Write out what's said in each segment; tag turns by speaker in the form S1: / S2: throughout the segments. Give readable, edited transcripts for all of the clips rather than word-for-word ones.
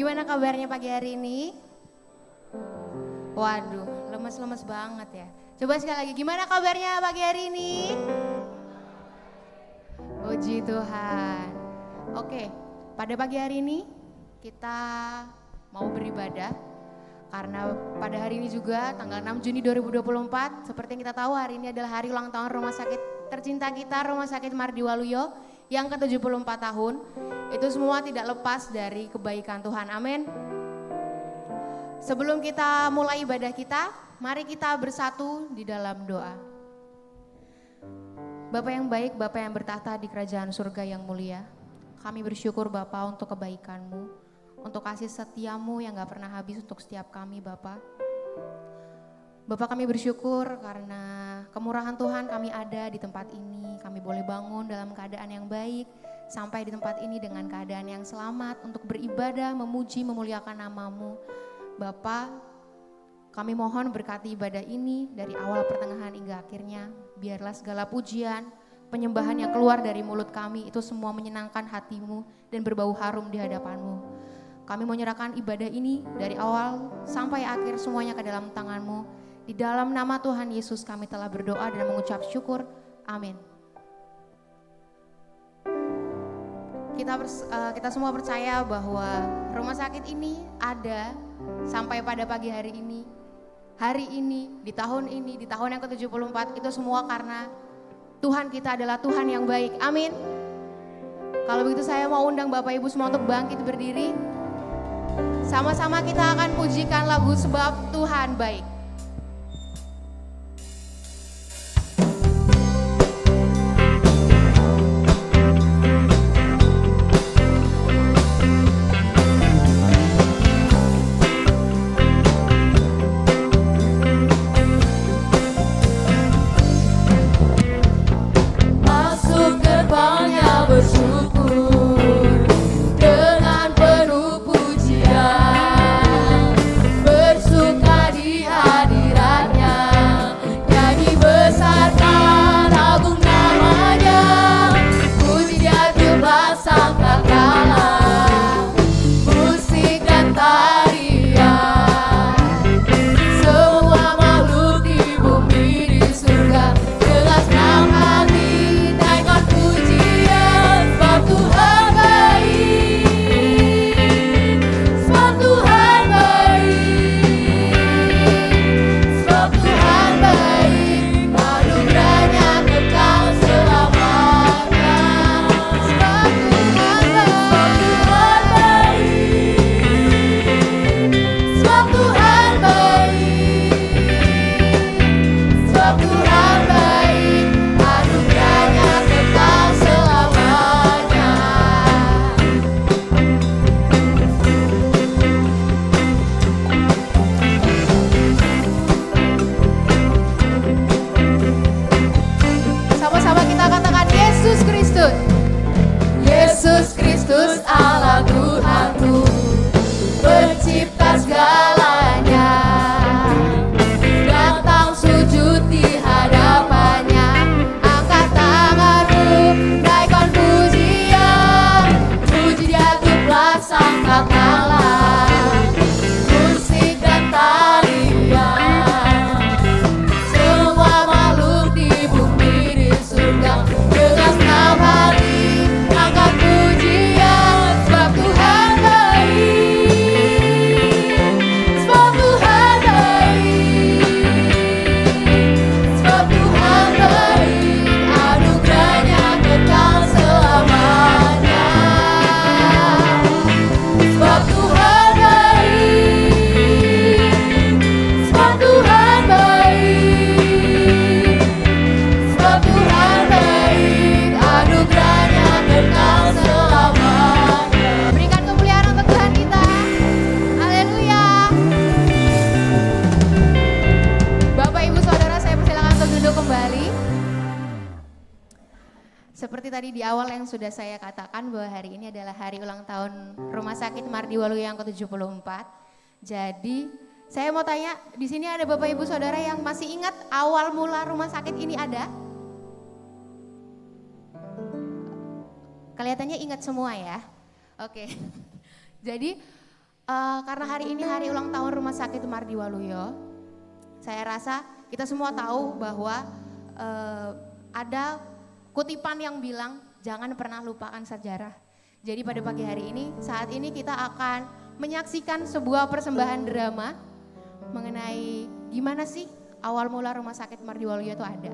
S1: Gimana kabarnya pagi hari ini? Waduh, lemes-lemes banget ya. Coba sekali lagi, gimana kabarnya pagi hari ini? Puji Tuhan. Oke, pada pagi hari ini kita mau beribadah. Karena pada hari ini juga tanggal 6 Juni 2024, seperti yang kita tahu hari ini adalah hari ulang tahun rumah sakit tercinta kita, Rumah Sakit Mardi Waluyo yang ke-74 tahun. Itu semua tidak lepas dari kebaikan Tuhan, amin. Sebelum kita mulai ibadah kita, mari kita bersatu di dalam doa. Bapa yang baik, Bapa yang bertahta di kerajaan surga yang mulia, kami bersyukur Bapa untuk kebaikan-Mu, untuk kasih setia-Mu yang gak pernah habis untuk setiap kami Bapa. Bapak kami bersyukur karena kemurahan Tuhan kami ada di tempat ini. Kami boleh bangun dalam keadaan yang baik, sampai di tempat ini dengan keadaan yang selamat untuk beribadah, memuji, memuliakan nama-Mu. Bapak, kami mohon berkati ibadah ini dari awal pertengahan hingga akhirnya. Biarlah segala pujian, penyembahan yang keluar dari mulut kami itu semua menyenangkan hati-Mu dan berbau harum di hadapan-Mu. Kami menyerahkan ibadah ini dari awal sampai akhir semuanya ke dalam tangan-Mu. Di dalam nama Tuhan Yesus kami telah berdoa dan mengucap syukur. Amin. Kita semua percaya bahwa rumah sakit ini ada sampai pada pagi hari ini. Hari ini, di tahun yang ke-74 itu semua karena Tuhan kita adalah Tuhan yang baik. Amin. Kalau begitu saya mau undang Bapak Ibu semua untuk bangkit berdiri. Sama-sama kita akan pujikan lagu Sebab Tuhan Baik. Sudah saya katakan bahwa hari ini adalah hari ulang tahun Rumah Sakit Mardi Waluyo yang ke-74. Jadi saya mau tanya, di sini ada Bapak Ibu Saudara yang masih ingat awal mula rumah sakit ini ada? Kelihatannya ingat semua ya. Oke. Jadi Karena hari ini hari ulang tahun Rumah Sakit Mardi Waluyo, saya rasa kita semua tahu bahwa ada kutipan yang bilang jangan pernah lupakan sejarah. Jadi pada pagi hari ini, saat ini kita akan menyaksikan sebuah persembahan drama mengenai gimana sih awal mula Rumah Sakit Mardi Waluyo itu ada.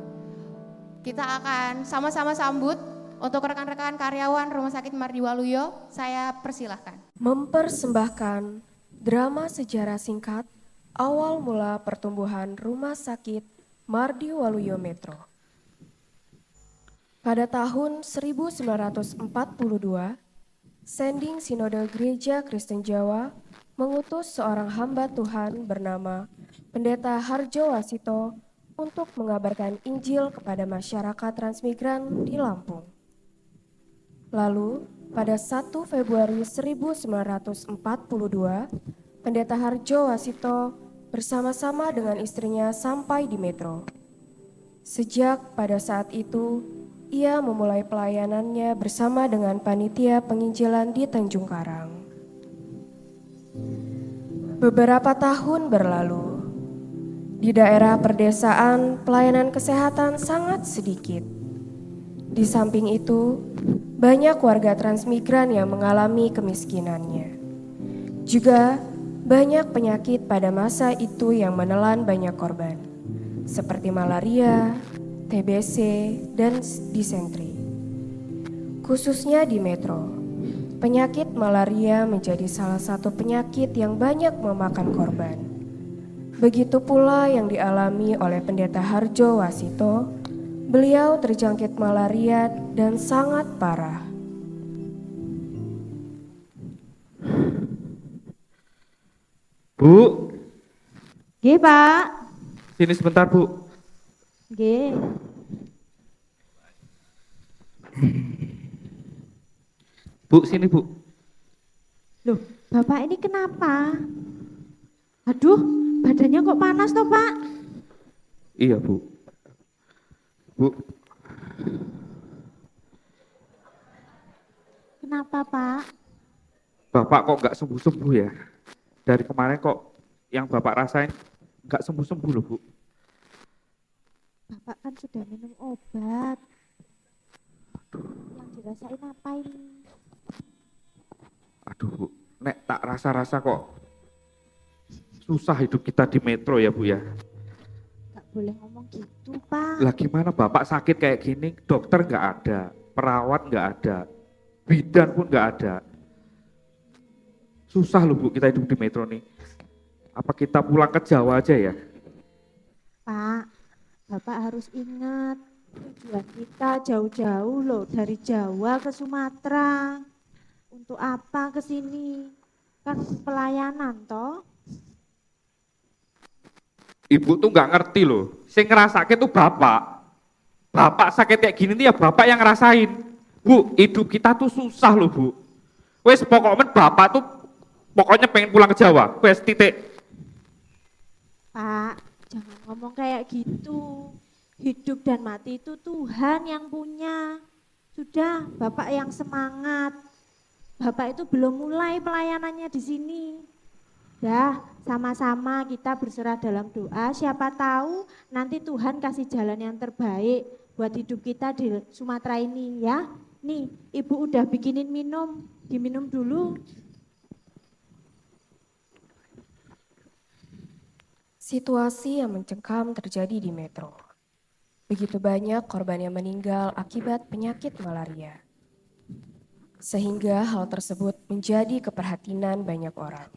S1: Kita akan sama-sama sambut untuk rekan-rekan karyawan Rumah Sakit Mardi Waluyo, saya persilahkan.
S2: Mempersembahkan drama sejarah singkat awal mula pertumbuhan Rumah Sakit Mardi Waluyo Metro. Pada tahun 1942, Sending Sinode Gereja Kristen Jawa mengutus seorang hamba Tuhan bernama Pendeta Harjo Wasito untuk mengabarkan Injil kepada masyarakat transmigran di Lampung. Lalu, pada 1 Februari 1942, Pendeta Harjo Wasito bersama-sama dengan istrinya sampai di Metro. Sejak pada saat itu, ia memulai pelayanannya bersama dengan panitia penginjilan di Tanjung Karang. Beberapa tahun berlalu, di daerah perdesaan pelayanan kesehatan sangat sedikit. Di samping itu, banyak warga transmigran yang mengalami kemiskinannya. Juga banyak penyakit pada masa itu yang menelan banyak korban, seperti malaria, TBC, dan disentri. Khususnya di Metro, penyakit malaria menjadi salah satu penyakit yang banyak memakan korban. Begitu pula yang dialami oleh Pendeta Harjo Wasito. Beliau terjangkit malaria dan sangat parah.
S3: Bu,
S4: Nggih, Pak.
S3: sini sebentar, Bu.
S4: Nggih.
S3: Bu, sini, Bu.
S4: Loh, Bapak ini kenapa? Aduh, badannya kok panas toh, Pak?
S3: Iya, Bu. Bu,
S4: Kenapa, Pak?
S3: Bapak kok nggak sembuh-sembuh ya? Dari kemarin kok yang Bapak rasain nggak sembuh-sembuh loh, Bu.
S4: Bapak kan sudah minum obat. Yang dirasain apa ini?
S3: Aduh, Bu. Nek tak rasa-rasa kok susah hidup kita di Metro ya, Bu ya.
S4: Gak boleh ngomong gitu, Pak.
S3: Lah gimana Bapak sakit kayak gini, dokter nggak ada, perawat nggak ada, bidan pun nggak ada. Susah loh, Bu, kita hidup di Metro nih. Apa kita pulang ke Jawa aja ya?
S4: Pak, Bapak harus ingat, tujuan kita jauh-jauh loh, dari Jawa ke Sumatera. Untuk apa ke sini? Kan pelayanan toh.
S3: Ibu tuh nggak ngerti loh, sing ngerasake tuh bapak. Bapak sakit kayak gini nih ya bapak yang ngerasain. Bu, hidup kita tuh susah loh, Bu. Wes pokoknya bapak tuh pokoknya pengen pulang ke Jawa. Wes titik.
S4: Pak, jangan ngomong kayak gitu. Hidup dan mati itu Tuhan yang punya. Sudah, Bapak yang semangat. Bapak itu belum mulai pelayanannya di sini. Dah, sama-sama kita berserah dalam doa. Siapa tahu nanti Tuhan kasih jalan yang terbaik buat hidup kita di Sumatera ini ya. Nih, Ibu udah bikinin minum, diminum dulu.
S2: Situasi yang mencekam terjadi di Metro. Begitu banyak korban yang meninggal akibat penyakit malaria. Sehingga hal tersebut menjadi keprihatinan banyak orang.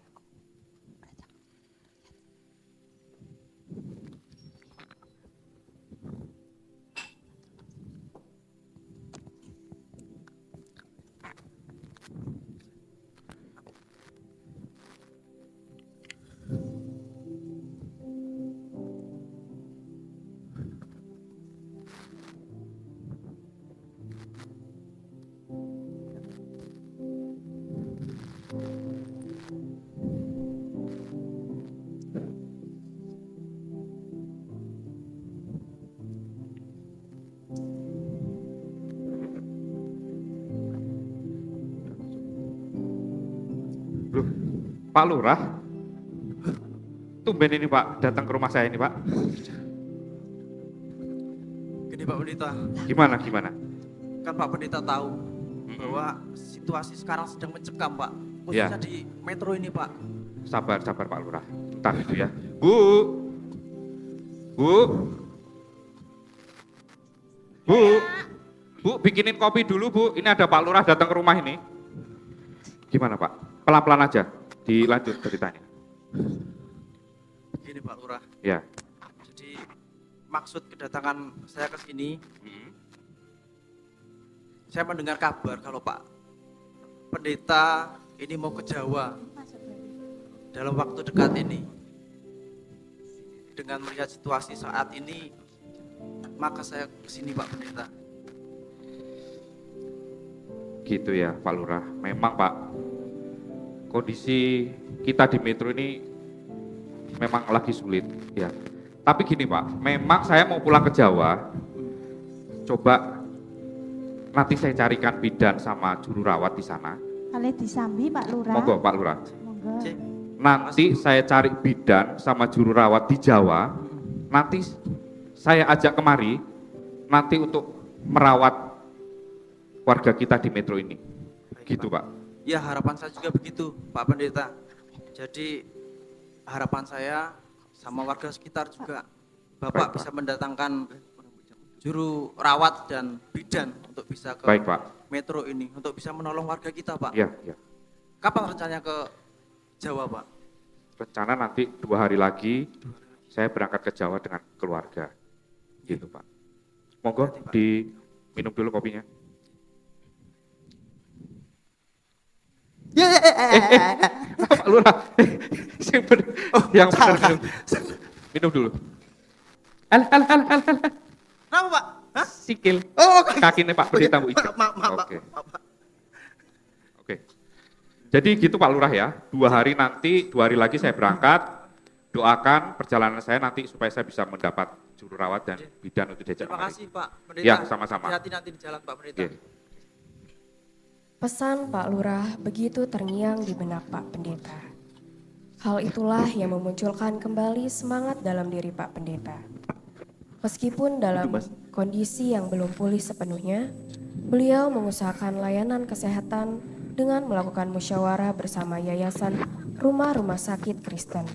S3: Pak Lurah, tumben ini Pak, datang ke rumah saya ini Pak.
S5: Gini Pak Pendeta,
S3: Gimana?
S5: kan Pak Pendeta tahu bahwa situasi sekarang sedang mencekam Pak, khususnya
S3: Ya.
S5: di metro ini Pak.
S3: Sabar Pak Lurah. Bentar itu ya. Bu, bikinin kopi dulu Bu. Ini ada Pak Lurah datang ke rumah ini. Gimana Pak? Pelan-pelan aja, dilanjut ceritanya.
S5: Begini Pak Lurah,
S3: Ya.
S5: jadi maksud kedatangan saya ke sini, saya mendengar kabar kalau Pak Pendeta ini mau ke Jawa dalam waktu dekat ini. Dengan melihat situasi saat ini, maka saya ke sini Pak Pendeta.
S3: Gitu ya Pak Lurah. Memang Pak, kondisi kita di metro ini memang lagi sulit ya. Tapi gini Pak, memang saya mau pulang ke Jawa. Coba nanti saya carikan bidan sama juru rawat di sana.
S4: Kalian disambi Pak Lurah.
S3: Monggo Pak Lurah.
S4: Monggo.
S5: Cik,
S3: Nanti saya cari bidan sama juru rawat di Jawa. Nanti saya ajak kemari nanti untuk merawat warga kita di metro ini. Gitu Pak.
S5: ya harapan saya juga begitu Pak Pendeta. Jadi harapan saya sama warga sekitar juga Bapak
S3: Baik, Pak.
S5: bisa mendatangkan juru rawat dan bidan untuk bisa ke
S3: Baik Pak.
S5: metro ini, untuk bisa menolong warga kita Pak.
S3: Ya.
S5: Kapan rencananya ke Jawa Pak?
S3: Rencana nanti 2 hari lagi saya berangkat ke Jawa dengan keluarga. Gitu Pak. Monggo
S5: Hati, Pak.
S3: diminum dulu kopinya. Pak Lurah, yang benar minum. Minum dulu. Al.
S5: Kenapa Pak? Hah?
S3: Sikil.
S5: Oh, oke.
S3: Kakinya Pak Pendeta Bu Ijek.
S5: Maaf Pak.
S3: Oke.
S5: Maaf, Pak.
S3: Oke. Jadi gitu Pak Lurah ya. 2 hari lagi saya berangkat. Doakan perjalanan saya nanti supaya saya bisa mendapat juru rawat dan bidan untuk diajak
S5: Terima
S3: kemari.
S5: kasih Pak Pendeta.
S3: Ya, sama-sama.
S5: Hati-hati nanti di jalan Pak Pendeta.
S3: Oke.
S2: Pesan Pak Lurah begitu terngiang di benak Pak Pendeta. Hal itulah yang memunculkan kembali semangat dalam diri Pak Pendeta. Meskipun dalam kondisi yang belum pulih sepenuhnya, beliau mengusahakan layanan kesehatan dengan melakukan musyawarah bersama Yayasan Rumah-Rumah Sakit Kristen.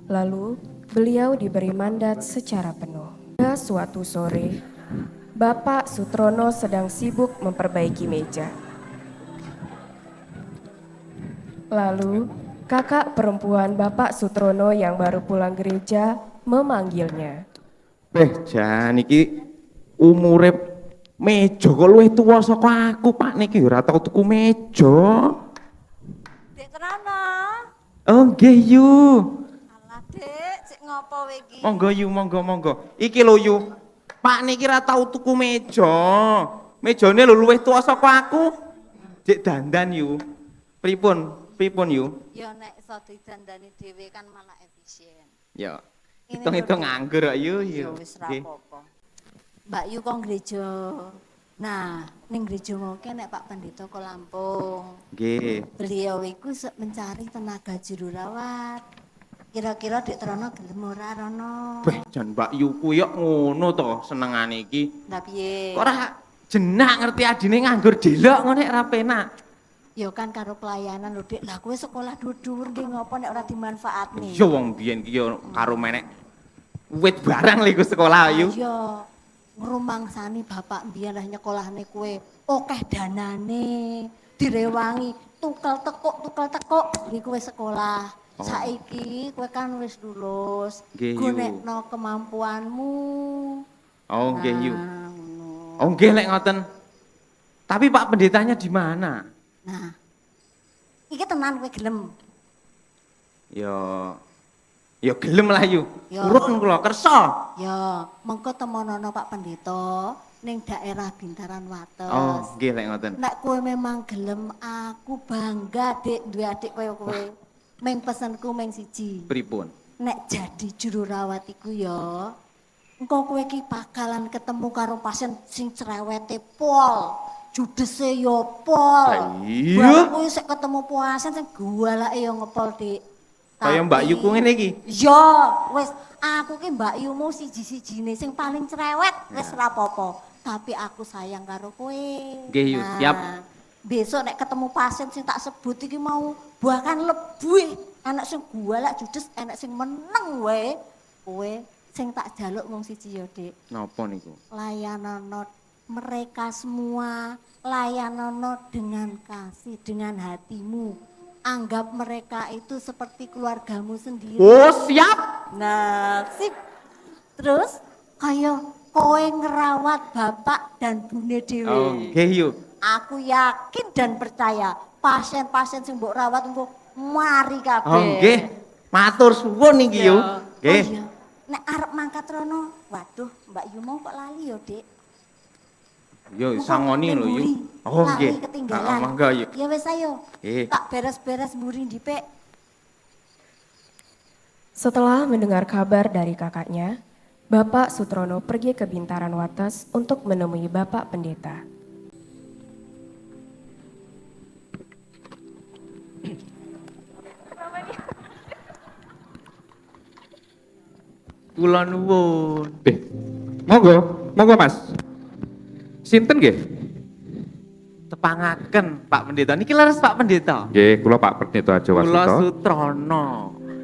S2: Lalu, beliau diberi mandat secara penuh. Pada suatu sore, Bapak Sutrono sedang sibuk memperbaiki meja. Lalu, kakak perempuan Bapak Sutrono yang baru pulang gereja memanggilnya.
S6: Jan iki umure meja kok luwih tuwa saka aku, Pak. Niki ora tau tuku meja.
S7: Dek Trono.
S6: Oh, nggih yu.
S7: Alah, Dek, cek ngopo kowe iki?
S6: Monggo yu, monggo. Iki lho yu. Pak niki ora tau tuku meja. Mejane lho luwih tuwa saka aku. Cek dandan yu. Pripun yu?
S7: Ya nek iso didandani dhewe kan malah efisien.
S6: Ya.
S7: Ini
S6: Hitung-hitung
S7: lho, Dek.
S6: nganggur kok yu.
S7: Ya wis ra
S6: Nggih.
S7: apa-apa. Mbak Yu kok gereja. Nah, ning gereja ngoke nek Pak Pendeta ke Lampung.
S6: Nggih.
S7: Beliau iku mencari tenaga juru rawat. Kira-kira Dek Trono gelem ora Rono?
S6: Jan Mbak Yu ku yo ngono to senengane iki.
S7: Lah piye?
S6: Kok ora jenak ngerti adine nganggur delok ngono nek ra penak.
S7: Ya kan karo pelayanan lho Dek. Lah kowe sekolah dhuwur nggih ngopo nek ora dimanfaatne?
S6: Iya wong biyen ki yo karo menek wit barang lho iku sekolah yu.
S7: Ayo ngrumangsani bapak mbiyen lah nyekolahne kowe akeh danane, direwangi, tukal tekuk iki kowe sekolah.
S6: Oh.
S7: Saiki kowe kan wis lulus,
S6: Nggih, Yu.
S7: gonekno kemampuanmu.
S6: Oh nggih yu.
S7: Nah, ngono.
S6: Oh nggih lek ngoten. Tapi Pak Pendetanya di mana?
S7: Nah, iki tenan kowe gelem.
S6: Ya gelem lah yu.
S7: Ya.
S6: Urun kula kersa.
S7: Ya, mengko temonono Pak Pendeta ning daerah Bintaran Wates.
S6: Oh nggih lek ngoten.
S7: Nek kowe memang gelem, aku bangga Dik duwe adik kaya kowe. Meng pesenku meng siji.
S6: Pripun?
S7: Nek jadi juru rawat iku ya, engko kowe iki bakalan ketemu karo pasien sing cerewete pol. judese yo pol.
S6: Iya.
S7: Bareng kuwi sik ketemu puasen sing gualake yo ngepol, Dik.
S6: Kaya Mbak
S7: Tapi-
S6: Yu ku ngene iki.
S7: Yo, wis aku ki Mbak Yumu siji-sijine sing paling cerewet wis ora apa-apa. Tapi aku sayang karo kowe.
S6: Nggih, Yu, siap.
S7: Besok nek ketemu pasien sing tak sebut iki mau bahkan lebih anak sing gualak judes, enak sing meneng wae. Kowe sing tak jaluk mung siji yo, Dik.
S6: Napa niku?
S7: Layanono mereka semua, layanono dengan kasih, dengan hatimu. Anggap mereka itu seperti keluargamu sendiri.
S6: Oh, siap.
S7: Nah, sip. Terus kayak kowe ngerawat bapak dan bune dhewe.
S6: Oh, nggih Yu.
S7: Aku yakin dan percaya pasien-pasien sing mbok rawat engko mari kabeh.
S6: Oh, nggih. Matur suwun iki Yu.
S7: Oh
S6: Nggih.
S7: iya. Nek arep mangkat rono, waduh Mbak Yu mau kok lali yo, Dik.
S6: Yo
S7: Engko
S6: sangoni lho
S7: ning
S6: Yu.
S7: mburi,
S6: Oh,
S7: lali
S6: nggih.
S7: ketinggalan.
S6: Mangga Yu.
S7: Ya wis ayo.
S6: Nggih.
S7: Tak beres-beres mburi ndipik.
S2: Setelah mendengar kabar dari kakaknya, Bapak Sutrono pergi ke Bintaran Wates untuk menemui Bapak Pendeta.
S6: Kula nuwun.
S3: Monggo, monggo Mas. Sinten nggih?
S6: Tepangaken Pak Pendeta. Niki leres Pak Pendeta.
S3: Nggih, kula Pak Pendeta Aja
S6: Kula
S3: Wasito.
S6: Sutrono.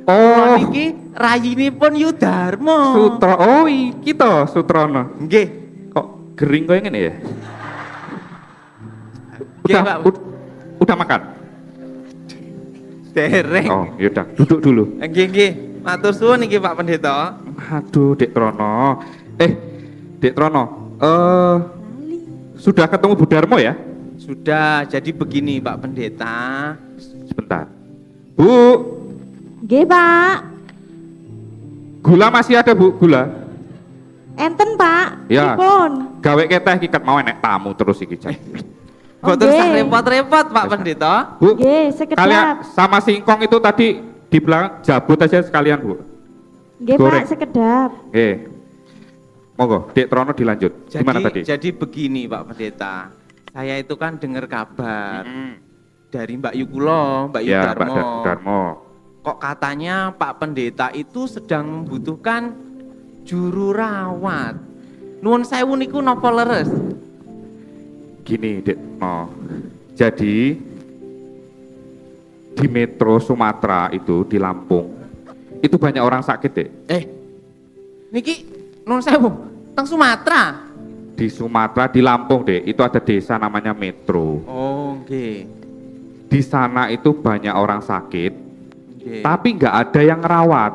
S3: Oh,
S6: Kula niki rayinipun Yudarmo.
S3: Sutro. Oh, iki to Sutrono.
S6: Nggih.
S3: Kok gering koyo ngene ya?
S6: Nggih,
S3: Udah,
S6: Pak.
S3: udah makan?
S6: Dereng.
S3: Oh, yaudah, duduk dulu.
S6: Nggih, nggih. Matur suwun niki Pak Pendeta.
S3: Aduh, Dek Trono. Dek Trono, sudah ketemu Bu Darmo ya?
S6: Sudah, jadi begini Pak Pendeta.
S3: Sebentar. Bu,
S4: Nggih, Pak.
S3: gula masih ada Bu, gula?
S4: Enten, Pak.
S3: Ya.
S4: Pripun?
S3: Gawe keteh kikat mau enek tamu terus iki Jan.
S6: Boten
S4: Nggih.
S6: usah repot-repot Pak Pendeta.
S3: Bu,
S4: Nggih, sekedap.
S3: kalian sama singkong itu tadi di belakang jabut aja sekalian Bu.
S4: Nggih,
S3: goreng.
S4: Pak, sekedap.
S3: Monggo, Dek Trono dilanjut. Gimana tadi?
S6: Jadi begini Pak Pendeta. Saya itu kan dengar kabar dari Mbak Yukulo, Mbak
S3: Ya,
S6: Yudarmo.
S3: Pak Darmo.
S6: Kok katanya Pak Pendeta itu sedang membutuhkan juru rawat. Nuwun sewu niku napa leres?
S3: Gini, Dek Trono. Jadi di Metro Sumatera itu di Lampung itu banyak orang sakit, Dek.
S6: Niki nuwun sewu teng Sumatera.
S3: Di Sumatera, di Lampung, Dek, itu ada desa namanya Metro.
S6: Oh, nggih.
S3: Di sana itu banyak orang sakit,
S6: Nggih.
S3: tapi nggak ada yang ngerawat.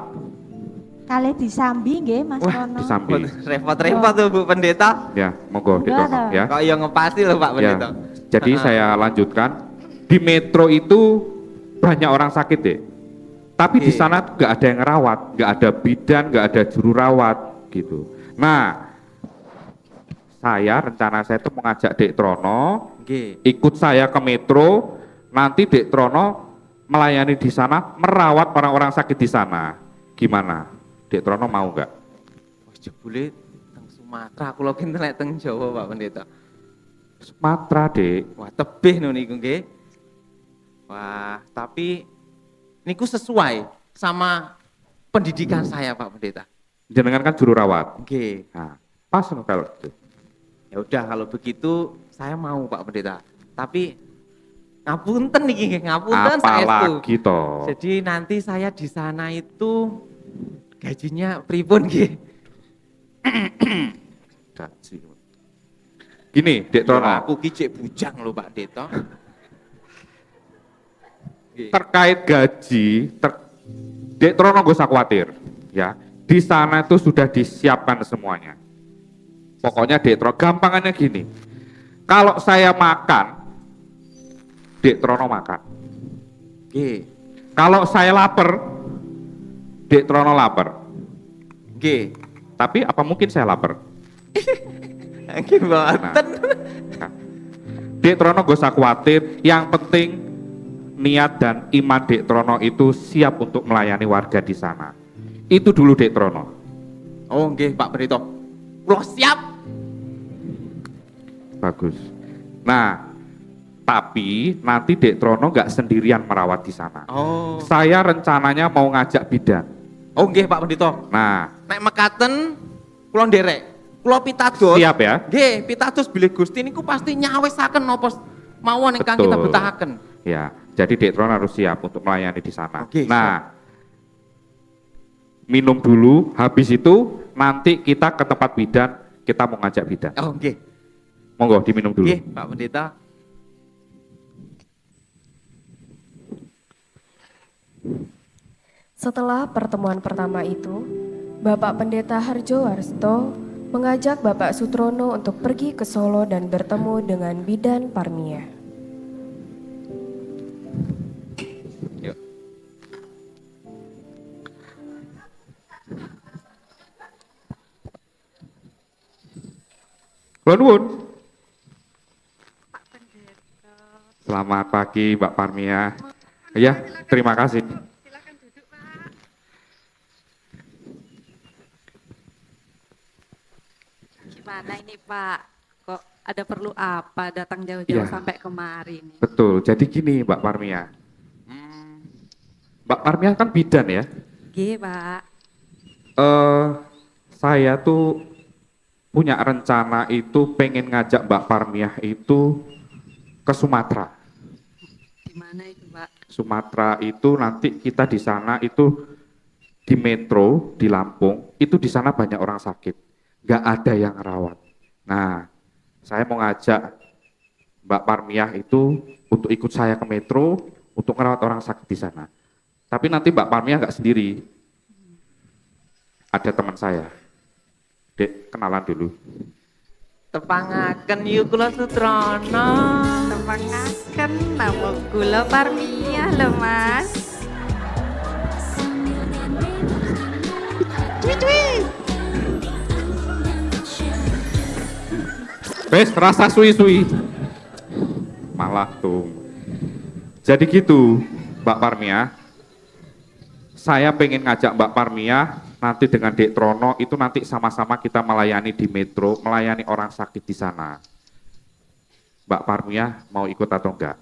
S4: Kalih disambi nggih, Mas
S6: Wah,
S4: Rono.
S3: Disambi.
S6: Repot-repot tuh Bu Pendeta.
S3: Ya, monggo Dek
S4: Enggak
S3: Trono
S4: ada.
S3: ya.
S6: Kok yang ngepasti loh Pak
S3: Ya.
S6: Pendeta.
S3: Jadi saya lanjutkan. Di Metro itu banyak orang sakit, Dek. Tapi di
S6: Oke.
S3: sana tuh nggak ada yang ngerawat, nggak ada bidan, nggak ada juru rawat gitu. Nah, rencana saya itu mengajak Dek Trono
S6: Nggih.
S3: ikut saya ke Metro, nanti Dek Trono melayani di sana, merawat orang-orang sakit di sana. Gimana? Dek Trono mau nggak?
S6: Wah, jebule teng Sumatera kula kinten nek teng Jawa Pak Pendeta.
S3: Sumatera, Dek.
S6: Wah, tebih no niku nggih. Wah, tapi niku sesuai sama pendidikan saya Pak Pendeta.
S3: Jenengan kan juru rawat.
S6: Nggih.
S3: Nah, pas no kalau gitu.
S6: Ya udah kalau begitu saya mau Pak Pendeta. Tapi ngapunten niki nggih, ngapunten saestu.
S3: Apalagi toh.
S6: Jadi nanti saya di sana itu gajinya pripun nggih?
S3: Gaji. Gini, Dek Trono.
S6: Ya, aku ki cek bujang lho Pak Pendeta. Nggih.
S3: Terkait gaji, Dek Trono gak usah khawatir, ya. Di sana itu sudah disiapkan semuanya. Pokoknya Dek Trono, gampangannya gini. Kalau saya makan, Dek Trono makan.
S6: Nggih.
S3: Kalau saya lapar, Dek Trono lapar.
S6: Nggih.
S3: Tapi apa mungkin saya lapar?
S6: Nggih mboten.
S3: Nah, Dek Trono gak usah khawatir, yang penting niat dan iman Dek Trono itu siap untuk melayani warga di sana. Itu dulu Dek Trono.
S6: Oh nggih Pak Pendeta. Kula siap.
S3: Bagus. Nah, tapi nanti Dek Trono nggak sendirian merawat di sana.
S6: Oh.
S3: Saya rencananya mau ngajak bidan.
S6: Oh nggih Pak Pendeta.
S3: Nah,
S6: Nek mekaten kula nderek. Kula pitados.
S3: siap ya?
S6: Nggih, pitados bilih Gusti niku pasti nyawisaken napa mawon ingkang kita
S3: Betul.
S6: betahaken.
S3: Ya, jadi Dek Trono harus siap untuk melayani di sana.
S6: Oke,
S3: nah, minum dulu, habis itu nanti kita ke tempat bidan, kita mau ngajak bidan.
S6: Oh nggih.
S3: Monggo diminum dulu.
S6: Nggih, Pak Pendeta.
S2: Setelah pertemuan pertama itu, Bapak Pendeta Harjo Warsto mengajak Bapak Sutrono untuk pergi ke Solo dan bertemu dengan Bidan Parmia.
S3: Yuk. Kula nuwun. Selamat pagi Mbak Parmia. Ya, terima kasih.
S8: Gimana ini Pak? Kok ada perlu apa datang jauh-jauh
S3: Iya.
S8: sampai kemari nih?
S3: Betul, jadi gini Mbak Parmia. Mbak Parmia kan bidan ya.
S8: Gih Pak.
S3: Saya tuh punya rencana itu pengen ngajak Mbak Parmia itu ke Sumatera.
S8: Di mana itu Pak?
S3: Sumatera itu nanti kita di sana itu di metro di Lampung itu di sana banyak orang sakit, nggak ada yang rawat. Nah, saya mau ngajak Mbak Parmiah itu untuk ikut saya ke metro untuk merawat orang sakit di sana. Tapi nanti Mbak Parmiah nggak sendiri, ada teman saya. Dek, kenalan dulu.
S6: Tepangaken yuk kula Sutrono.
S8: Temangaken nama gula Parmia loh Mas.
S3: Wes, rasa suwi-suwi. Malah tuh. Jadi gitu, Mbak Parmia. Saya pengen ngajak Mbak Parmia nanti dengan Dek Trono itu nanti sama-sama kita melayani di metro, melayani orang sakit di sana. Mbak Parmia mau ikut atau enggak?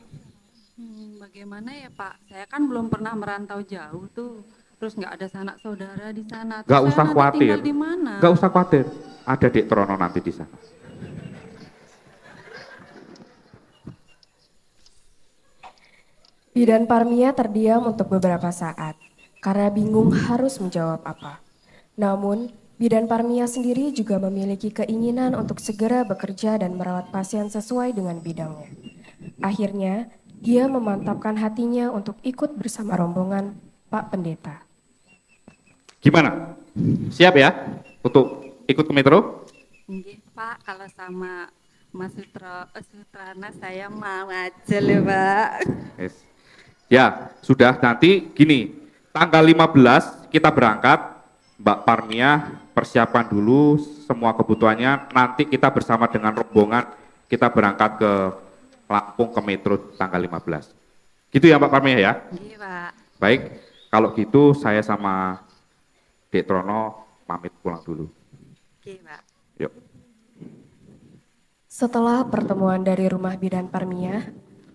S8: Bagaimana ya Pak? Saya kan belum pernah merantau jauh tuh. Terus nggak ada sanak saudara di sana. Terus
S3: Enggak
S8: saya
S3: usah
S8: nanti
S3: khawatir.
S8: tinggal di mana?
S3: Enggak usah khawatir. Ada Dek Trono nanti di sana.
S2: Bidan Parmia terdiam untuk beberapa saat karena bingung harus menjawab apa. Namun, Bidan Parmia sendiri juga memiliki keinginan untuk segera bekerja dan merawat pasien sesuai dengan bidangnya. Akhirnya, dia memantapkan hatinya untuk ikut bersama rombongan Pak Pendeta.
S3: Gimana? Siap ya untuk ikut ke metro?
S8: Nggih Pak, kalau sama Mas Sutrana saya mau aja loh Pak.
S3: Yes. Ya, sudah nanti gini, tanggal 15 kita berangkat, Mbak Parmia persiapan dulu semua kebutuhannya, nanti kita bersama dengan rombongan kita berangkat ke Lampung ke metro tanggal 15. Gitu ya Mbak Parmia ya?
S8: Nggih Pak.
S3: Baik, kalau gitu saya sama Dek Trono pamit pulang dulu.
S8: Nggih Pak.
S3: Yuk.
S2: Setelah pertemuan dari rumah Bidan Parmia,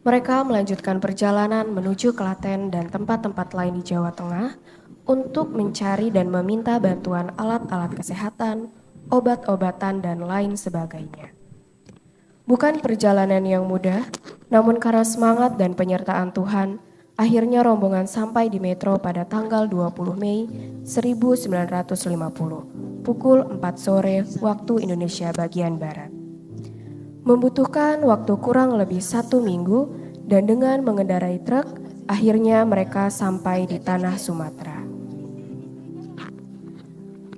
S2: mereka melanjutkan perjalanan menuju Klaten dan tempat-tempat lain di Jawa Tengah untuk mencari dan meminta bantuan alat-alat kesehatan, obat-obatan, dan lain sebagainya. Bukan perjalanan yang mudah, namun karena semangat dan penyertaan Tuhan, akhirnya rombongan sampai di metro pada tanggal 20 Mei 1950, pukul 4 sore waktu Indonesia bagian Barat. Membutuhkan waktu kurang lebih 1 minggu dan dengan mengendarai truk, akhirnya mereka sampai di tanah Sumatera.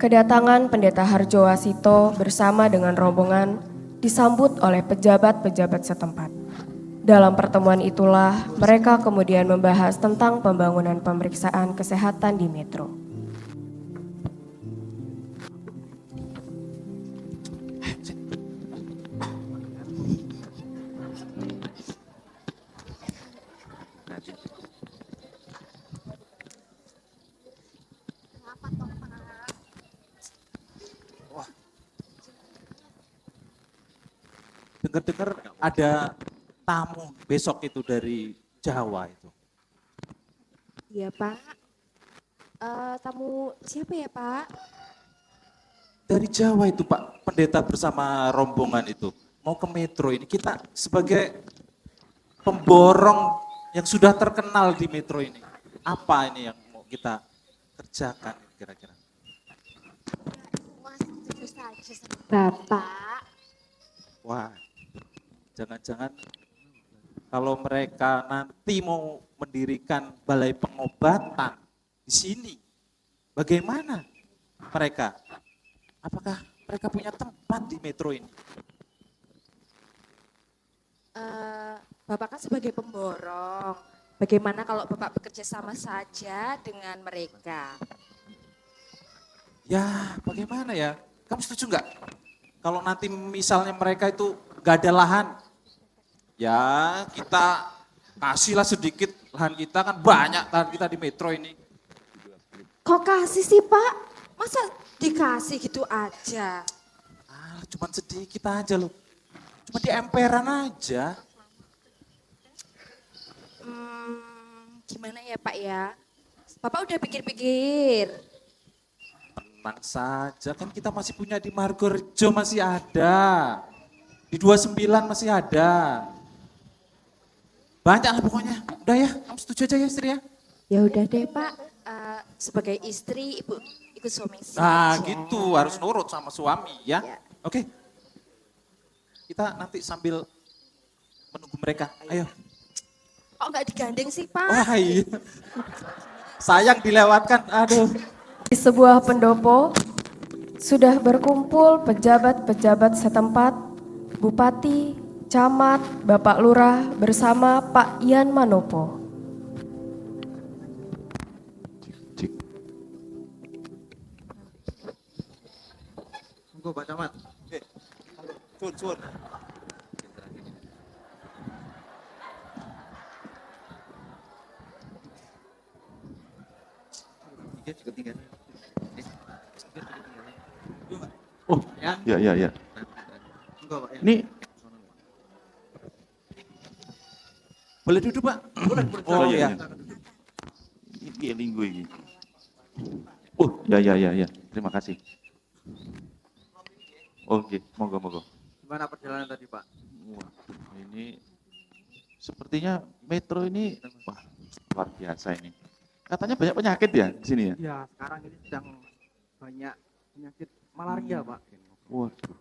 S2: Kedatangan Pendeta Harjo Wasito bersama dengan rombongan disambut oleh pejabat-pejabat setempat. Dalam pertemuan itulah mereka kemudian membahas tentang pembangunan pemeriksaan kesehatan di metro.
S9: Dengar-dengar ada tamu besok itu dari Jawa itu.
S2: Iya Pak. Tamu siapa ya Pak?
S9: Dari Jawa itu Pak, pendeta bersama rombongan itu mau ke Metro ini. Kita sebagai pemborong yang sudah terkenal di Metro ini, apa ini yang mau kita kerjakan kira-kira?
S4: Bapak,
S9: Wah, jangan-jangan kalau mereka nanti mau mendirikan balai pengobatan di sini, bagaimana mereka? Apakah mereka punya tempat di Metro ini?
S2: Bapak kan sebagai pemborong. Bagaimana kalau Bapak bekerja sama saja dengan mereka?
S9: Ya, bagaimana ya? Kamu setuju nggak? Kalau nanti misalnya mereka itu nggak ada lahan, ya kita kasihlah sedikit lahan kita, kan banyak lahan kita di Metro ini.
S2: Kok kasih sih Pak? Masa dikasih gitu aja?
S9: Cuman sedikit aja loh, cuma di emperan aja.
S2: Gimana ya Pak ya? Bapak udah pikir-pikir.
S9: Tenang saja, kan kita masih punya di Margorejo masih ada, di 29 masih ada. Banyak lah pokoknya. Udah ya, kamu setuju aja ya istri ya?
S2: Ya udah deh Pak. Sebagai istri, ibu ikut suami
S9: Nah
S2: saja.
S9: gitu, harus nurut sama suami ya.
S2: Ya.
S9: Oke. Kita nanti sambil menunggu mereka. Ayo.
S2: Kok nggak digandeng sih Pak?
S9: Wah iya. Sayang dilewatkan, aduh.
S2: Di sebuah pendopo sudah berkumpul pejabat-pejabat setempat, bupati, camat, Bapak Lurah bersama Pak Ian Manopo.
S5: Monggo Pak Camat.
S9: Sun.
S10: Oh,
S5: Ya.
S10: ya.
S5: Monggo Pak. Ya.
S10: Ini
S9: Boleh duduk Pak? Boleh. Oh
S10: iya,
S9: iya.
S10: iya. Ini linggu ini. Oh, ya. Terima kasih. Oke, monggo.
S5: Gimana perjalanan tadi Pak?
S10: Waduh, ini sepertinya Metro ini wah, luar biasa ini. Katanya banyak penyakit ya di sini ya?
S5: Ya, sekarang ini sedang banyak penyakit malaria Pak.
S10: Waduh.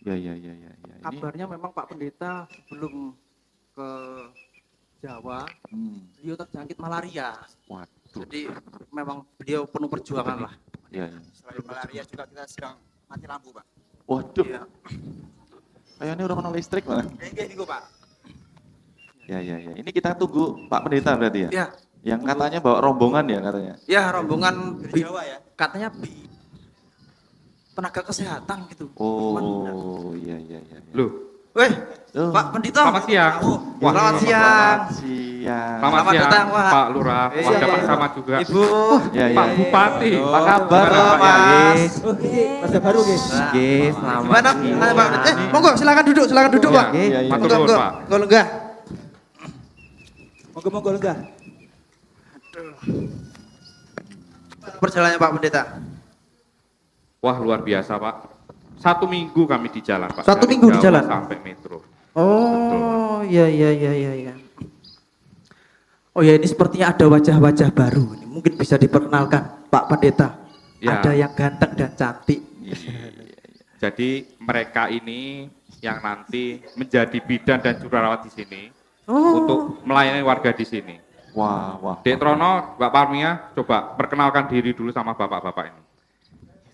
S10: Ya. Ini,
S5: Kabarnya memang Pak Pendeta sebelum ke Jawa, beliau terjangkit malaria.
S10: waduh.
S5: Jadi memang beliau penuh perjuangan lah.
S10: Ya.
S11: Selain malaria juga kita sedang mati lampu, Pak.
S10: Waduh.
S5: Iya.
S10: Kayaknya udah kena listrik malah.
S11: Ini Pak.
S10: Ya. Ini kita tunggu Pak Pendeta berarti ya?
S5: Ya,
S10: Yang katanya bawa rombongan ya katanya?
S5: ya rombongan
S11: Jawa ya.
S5: katanya tenaga kesehatan gitu. Cuman,
S10: Oh, iya.
S3: Loh,
S5: weh,
S10: Oh.
S5: Pak Pendeta.
S3: selamat siang.
S5: Wah, selamat siang.
S10: Siang.
S3: Selamat
S5: Selamat
S3: siang,
S5: datang, Pak.
S3: Pak Lurah.
S5: Iya,
S3: Wah, dapat
S5: iya.
S3: sama juga.
S5: Ibu.
S10: Ya.
S3: Pak Bupati.
S10: Apa kabar?
S5: Halo, Mas.
S11: baru, guys.
S5: Selamat. Gimana? Pak? Monggo silakan duduk Pak.
S10: Iya.
S3: Matur
S5: Monggo,
S3: nuwun,
S5: monggo.
S3: Pak.
S5: Monggo lenggah.
S11: Monggo lenggah.
S5: Perjalanannya Pak Pendeta.
S3: Wah, luar biasa, Pak. 1 minggu kami di jalan, Pak.
S5: 1
S3: Dari
S5: minggu di
S3: Jawa
S5: jalan?
S3: sampai Metro.
S5: Oh, iya. Oh ya, ini sepertinya ada wajah-wajah baru. Ini mungkin bisa diperkenalkan, Pak Pendeta.
S3: Ya.
S5: Ada yang ganteng dan cantik.
S3: Iya. Jadi mereka ini yang nanti menjadi bidan dan jururawat di sini untuk melayani warga di sini.
S10: Wah.
S3: Dek Trono, Mbak Parmia, coba perkenalkan diri dulu sama bapak-bapak ini.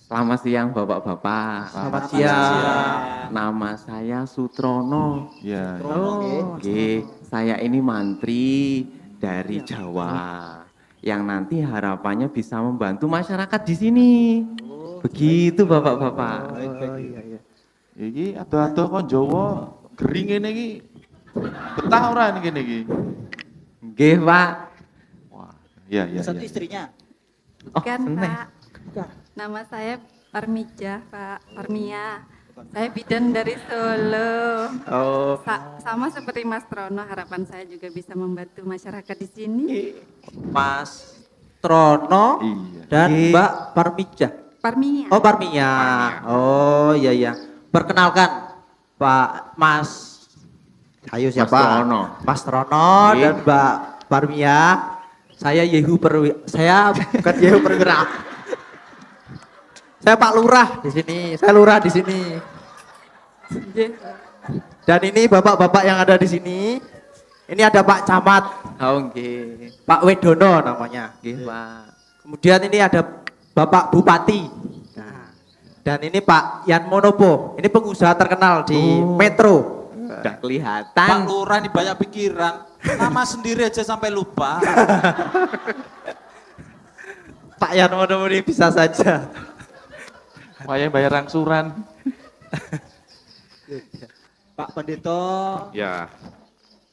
S12: Selamat siang Bapak-bapak.
S5: Selamat siang.
S12: Nama saya Sutrono.
S10: Ya.
S12: Oke, saya ini mantri dari Jawa. Yang nanti harapannya bisa membantu masyarakat di sini. Begitu Bapak-bapak.
S10: Iki ado-ado kon Jawa gering ngene iki. Betah ora ini kene iki?
S12: Nggih, Pak.
S10: Wah, iya.
S11: istrinya.
S12: Oh,
S8: Kan
S12: seneng.
S8: Pak, nama saya Parmija, Pak Parmia. Saya bidan dari Solo.
S6: Oh.
S8: Sama seperti Mas Trono, harapan saya juga bisa membantu masyarakat di sini.
S11: Mas Trono dan Mbak Parmija.
S8: Parmia.
S11: Oh Parmia. Oh iya iya. Perkenalkan Pak Mas. Ayo siapa?
S12: Mas Trono.
S11: Mas Trono dan Mbak Parmia. Saya saya bukan Yehu Perwira. Saya Pak Lurah di sini. Saya Lurah di sini. Dan ini bapak-bapak yang ada di sini. Ini ada Pak Camat.
S12: Oh, nggih.
S11: Pak Wedono namanya.
S12: Nggih, Pak.
S11: Kemudian ini ada Bapak Bupati. Nah, dan ini Pak Yan Monopo. Ini pengusaha terkenal di Metro.
S12: Udah kelihatan.
S9: Pak Lurah ini banyak pikiran. Nama sendiri aja sampai lupa.
S11: Pak Yan Monopo ini bisa saja.
S10: Bayar angsuran.
S13: Pak Pendeta,
S3: Ya.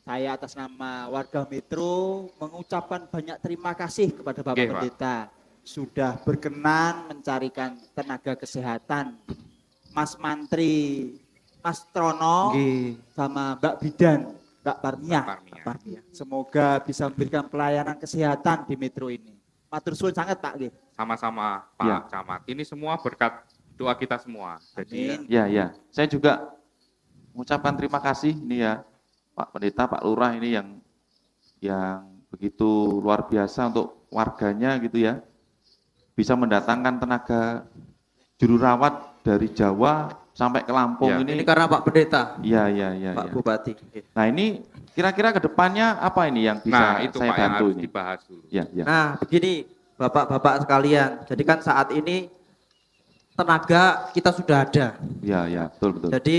S13: saya atas nama warga Metro mengucapkan banyak terima kasih kepada Bapak
S3: Oke, Pak.
S13: Pendeta sudah berkenan mencarikan tenaga kesehatan Mas Mantri, Mas Trono, sama Mbak Bidan, Mbak Parmia. Semoga bisa memberikan pelayanan kesehatan di Metro ini. Matur suwun sangat Pak.
S3: Sama-sama Pak
S10: Ya.
S3: Camat. Ini semua berkat doa kita semua. Jadi
S10: Ya, ya. Saya juga mengucapkan terima kasih ini ya Pak Pendeta, Pak Lurah ini yang begitu luar biasa untuk warganya gitu ya. Bisa mendatangkan tenaga juru rawat dari Jawa sampai ke Lampung
S11: Ya,
S10: ini.
S11: ini karena Pak Pendeta.
S10: Iya, iya, iya.
S11: Pak
S10: ya.
S11: Bupati.
S10: Nah ini kira-kira ke depannya apa ini yang bisa
S3: Nah, itu
S10: saya
S3: Pak yang
S10: bantu
S3: harus
S10: ini?
S3: dibahas dulu.
S10: Ya, ya.
S11: Nah, begini Bapak-bapak sekalian. Jadi kan saat ini tenaga kita sudah ada.
S10: Ya, ya, betul, betul.
S11: Jadi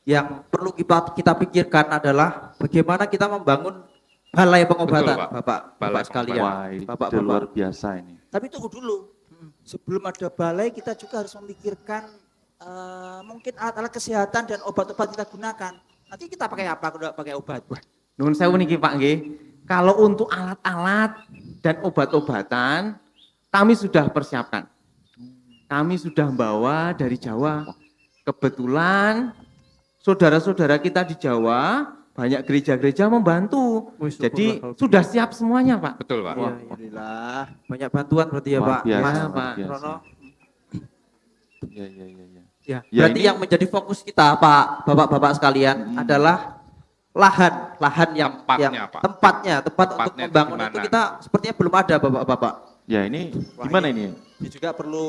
S11: yang perlu kita pikirkan adalah bagaimana kita membangun balai pengobatan,
S3: Betul, Pak.
S11: Bapak sekalian.
S10: Wah, itu
S11: Bapak-bapak.
S10: luar biasa ini.
S13: Tapi tunggu dulu, sebelum ada balai kita juga harus memikirkan mungkin alat-alat kesehatan dan obat-obat kita gunakan. Nanti kita pakai apa kalau pakai obat?
S12: Nuwun sewu niki Pak nggih. Kalau untuk alat-alat dan obat-obatan kami sudah persiapkan. Kami sudah bawa dari Jawa. Kebetulan saudara-saudara kita di Jawa banyak gereja-gereja membantu. Jadi sudah siap semuanya Pak.
S3: Betul Pak.
S11: Alhamdulillah. Banyak bantuan berarti ya
S10: Luar
S11: Pak.
S10: biasa,
S11: Mas
S10: luar
S11: Pak
S10: biasa.
S11: Rono.
S10: Ya, ya, ya, ya.
S11: Ya,
S10: Ya,
S11: berarti
S10: ini-
S11: yang menjadi fokus kita Pak, Bapak-bapak sekalian adalah lahan yang
S3: Tempatnya, Pak.
S11: tempatnya, tempat untuk
S3: Tempatnya itu
S11: membangun
S3: gimana?
S11: itu kita sepertinya belum ada Bapak-bapak.
S10: Ya, ini gimana ini?
S13: Ini juga perlu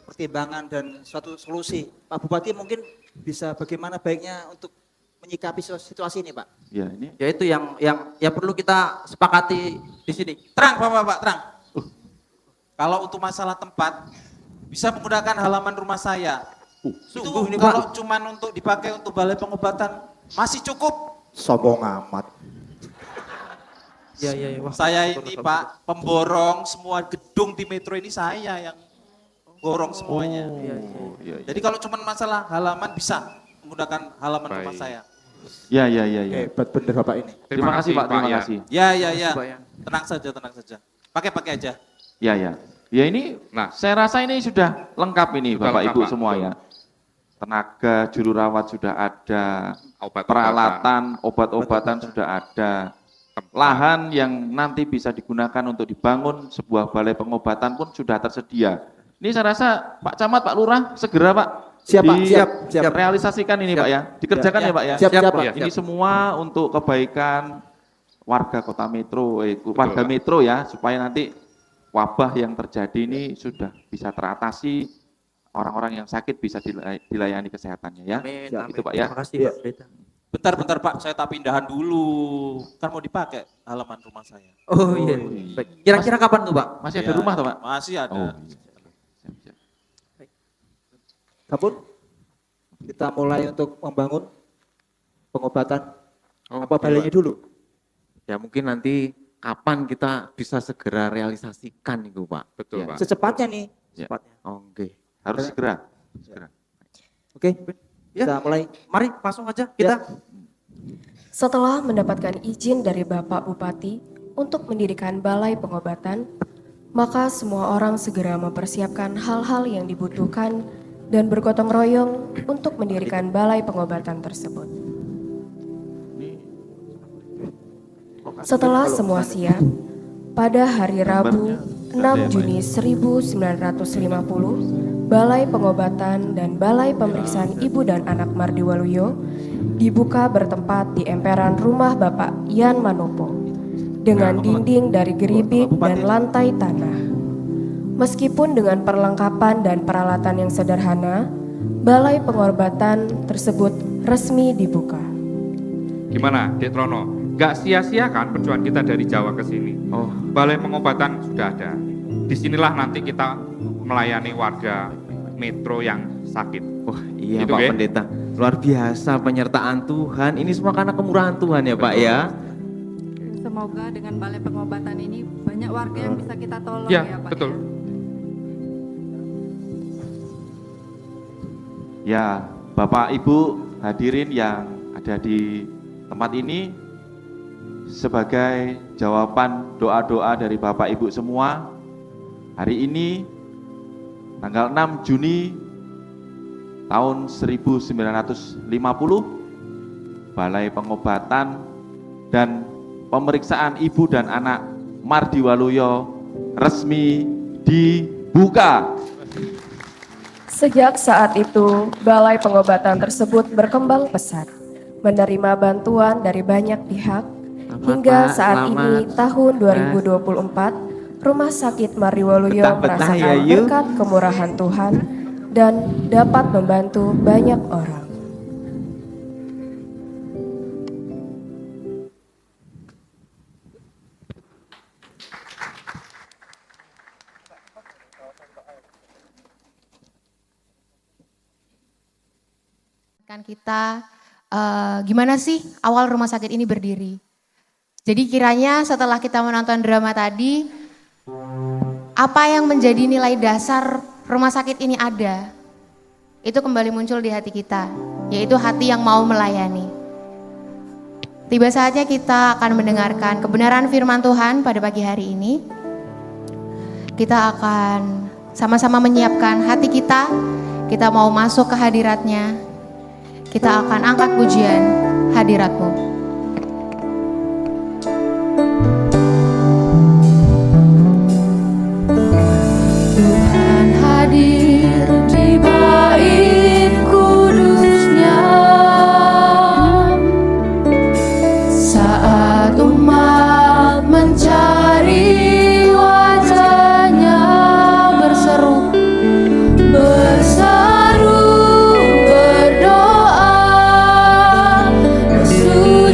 S13: pertimbangan dan suatu solusi. Pak Bupati mungkin bisa bagaimana baiknya untuk menyikapi situasi ini Pak.
S10: Ya, ini
S11: Yaitu yang perlu kita sepakati di sini.
S9: Terang Bapak, terang. Kalau untuk masalah tempat, bisa menggunakan halaman rumah saya. Itu
S11: sungguh ini,
S9: kalau
S11: Pak.
S9: cuman untuk dipakai untuk balai pengobatan masih cukup.
S11: Sombong amat. Ya, ya, ya. Wah,
S9: Saya
S11: betul,
S9: ini
S11: betul,
S9: Pak, pemborong semua gedung di Metro ini saya yang borong semuanya.
S10: iya, iya.
S9: Jadi kalau cuma masalah halaman bisa menggunakan halaman rumah saya.
S10: Ya, ya, ya, ya.
S13: Hebat bener Bapak ini.
S10: Terima kasih Pak, terima
S3: ya.
S10: kasih.
S9: Ya, ya, ya.
S11: Pak, ya.
S9: Tenang saja, tenang saja. Pakai aja.
S10: Ya, ya. Ya ini, saya rasa ini sudah lengkap ini
S3: Sudah
S10: Bapak
S3: lengkap,
S10: Ibu
S3: Pak.
S10: semua
S3: Betul.
S10: ya. Tenaga juru rawat sudah ada,
S3: Obat-obatan.
S10: peralatan, obat-obatan sudah ada, lahan yang nanti bisa digunakan untuk dibangun sebuah balai pengobatan pun sudah tersedia. Ini saya rasa Pak Camat, Pak Lurah segera Pak.
S11: Siap, Pak, siap.
S10: Realisasikan ini
S11: Siap.
S10: Pak ya, dikerjakan
S11: Ya,
S10: ya Pak ya.
S11: siap, siap, Pak.
S10: Ini semua untuk kebaikan warga kota Metro, warga
S3: Pak.
S10: Metro ya, supaya nanti wabah yang terjadi ini sudah bisa teratasi, orang-orang yang sakit bisa dilayani kesehatannya ya.
S11: Amin,
S10: Itu
S11: amin.
S10: Pak ya.
S11: Terima kasih Pak Pendeta.
S9: Bentar Pak, saya tak pindahan dulu. Kan mau dipakai halaman rumah saya.
S11: Oh iya. Baik. Kira-kira kapan tuh Pak?
S10: Masih ada
S9: Ya,
S10: rumah tuh Pak?
S9: Masih ada.
S10: Oh.
S13: Kapun, kita mulai untuk membangun pengobatan. Apa balainya dulu?
S12: Ya mungkin nanti kapan kita bisa segera realisasikan itu Pak.
S3: Betul
S12: Ya.
S3: Pak.
S13: Secepatnya nih.
S10: Ya.
S13: Secepatnya.
S12: Oke.
S10: Harus segera. Segera.
S13: Oke,
S11: Ya.
S13: kita mulai.
S11: Mari langsung aja kita.
S2: Setelah mendapatkan izin dari Bapak Bupati untuk mendirikan balai pengobatan, maka semua orang segera mempersiapkan hal-hal yang dibutuhkan dan bergotong royong untuk mendirikan balai pengobatan tersebut. Setelah semua siap, pada hari Rabu 6 Juni 1950, Balai Pengobatan dan Balai Pemeriksaan Ibu dan Anak Mardiwaluyo dibuka bertempat di emperan rumah Bapak Yan Manopo dengan dinding dari geribik dan lantai tanah. Meskipun dengan perlengkapan dan peralatan yang sederhana, Balai Pengobatan tersebut resmi dibuka.
S3: Gimana, Dek Trono? Gak sia-sia kan perjuangan kita dari Jawa ke sini? Oh, Balai Pengobatan sudah ada. Disinilah nanti kita melayani warga metro yang sakit.
S12: Oh iya
S3: gitu,
S12: Pak
S3: Ge?
S12: Pendeta, luar biasa penyertaan Tuhan. Ini semua karena kemurahan Tuhan ya Pak ya.
S8: Semoga dengan Balai Pengobatan ini banyak warga yang bisa kita tolong
S3: Ya,
S8: ya Pak.
S3: betul.
S10: Ya, Bapak Ibu hadirin yang ada di tempat ini, sebagai jawaban doa-doa dari Bapak Ibu semua, hari ini tanggal 6 Juni tahun 1950, Balai Pengobatan dan Pemeriksaan Ibu dan Anak Mardiwaluyo resmi dibuka.
S2: Sejak saat itu, Balai Pengobatan tersebut berkembang pesat, menerima bantuan dari banyak pihak, hingga saat ini tahun 2024, Rumah Sakit Mardiwaluyo merasakan
S12: ya, Yu.
S2: berkat kemurahan Tuhan dan dapat membantu banyak orang.
S1: Kita gimana sih awal rumah sakit ini berdiri. Jadi kiranya setelah kita menonton drama tadi, apa yang menjadi nilai dasar rumah sakit ini ada, itu kembali muncul di hati kita, yaitu hati yang mau melayani. Tiba saatnya kita akan mendengarkan kebenaran firman Tuhan pada pagi hari ini. Kita akan sama-sama menyiapkan hati kita mau masuk ke hadiratnya. Kita akan angkat pujian hadirat-Mu. Tuhan hadir di bait kudus-Nya saat umat mencari wajah-Nya, berseru berdoa, bersuci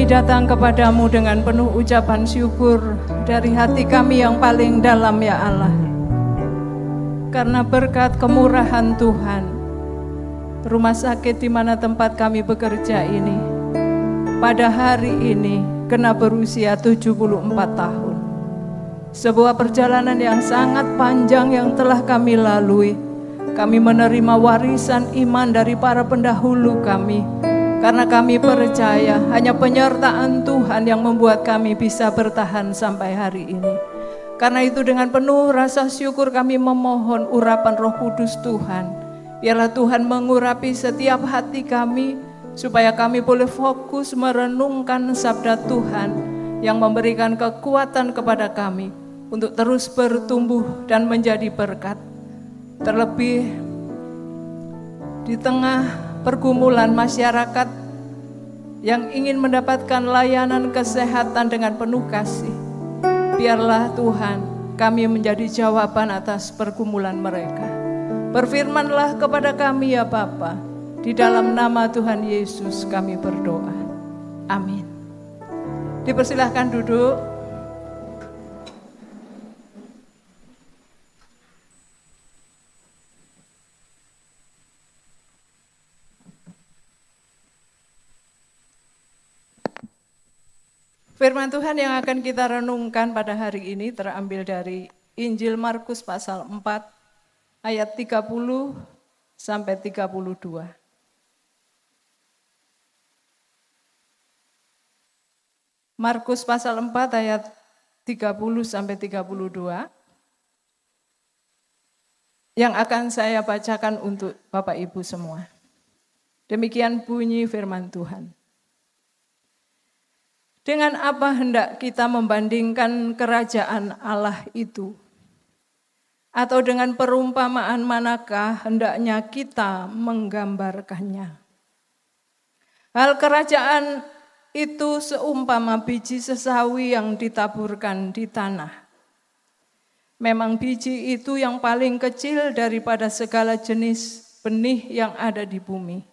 S14: datang kepadamu dengan penuh ucapan syukur dari hati kami yang paling dalam ya Allah. Karena berkat kemurahan Tuhan, rumah sakit di mana tempat kami bekerja ini, pada hari ini genap berusia 74 tahun. Sebuah perjalanan yang sangat panjang yang telah kami lalui. Kami menerima warisan iman dari para pendahulu kami. Karena kami percaya hanya penyertaan Tuhan yang membuat kami bisa bertahan sampai hari ini. Karena itu dengan penuh rasa syukur kami memohon urapan Roh Kudus Tuhan. Biarlah Tuhan mengurapi setiap hati kami supaya kami boleh fokus merenungkan sabda Tuhan yang memberikan kekuatan kepada kami untuk terus bertumbuh dan menjadi berkat. Terlebih di tengah pergumulan masyarakat yang ingin mendapatkan layanan kesehatan dengan penuh kasih, biarlah Tuhan kami menjadi jawaban atas pergumulan mereka. Berfirmanlah kepada kami ya Bapa, di dalam nama Tuhan Yesus kami berdoa. Amin. Dipersilahkan duduk. Firman Tuhan yang akan kita renungkan pada hari ini terambil dari Injil Markus pasal 4 ayat 30 sampai 32. Markus pasal 4 ayat 30 sampai 32 yang akan saya bacakan untuk Bapak Ibu semua. Demikian bunyi firman Tuhan. Dengan apa hendak kita membandingkan kerajaan Allah itu? Atau dengan perumpamaan manakah hendaknya kita menggambarkannya? Hal kerajaan itu seumpama biji sesawi yang ditaburkan di tanah. Memang biji itu yang paling kecil daripada segala jenis benih yang ada di bumi.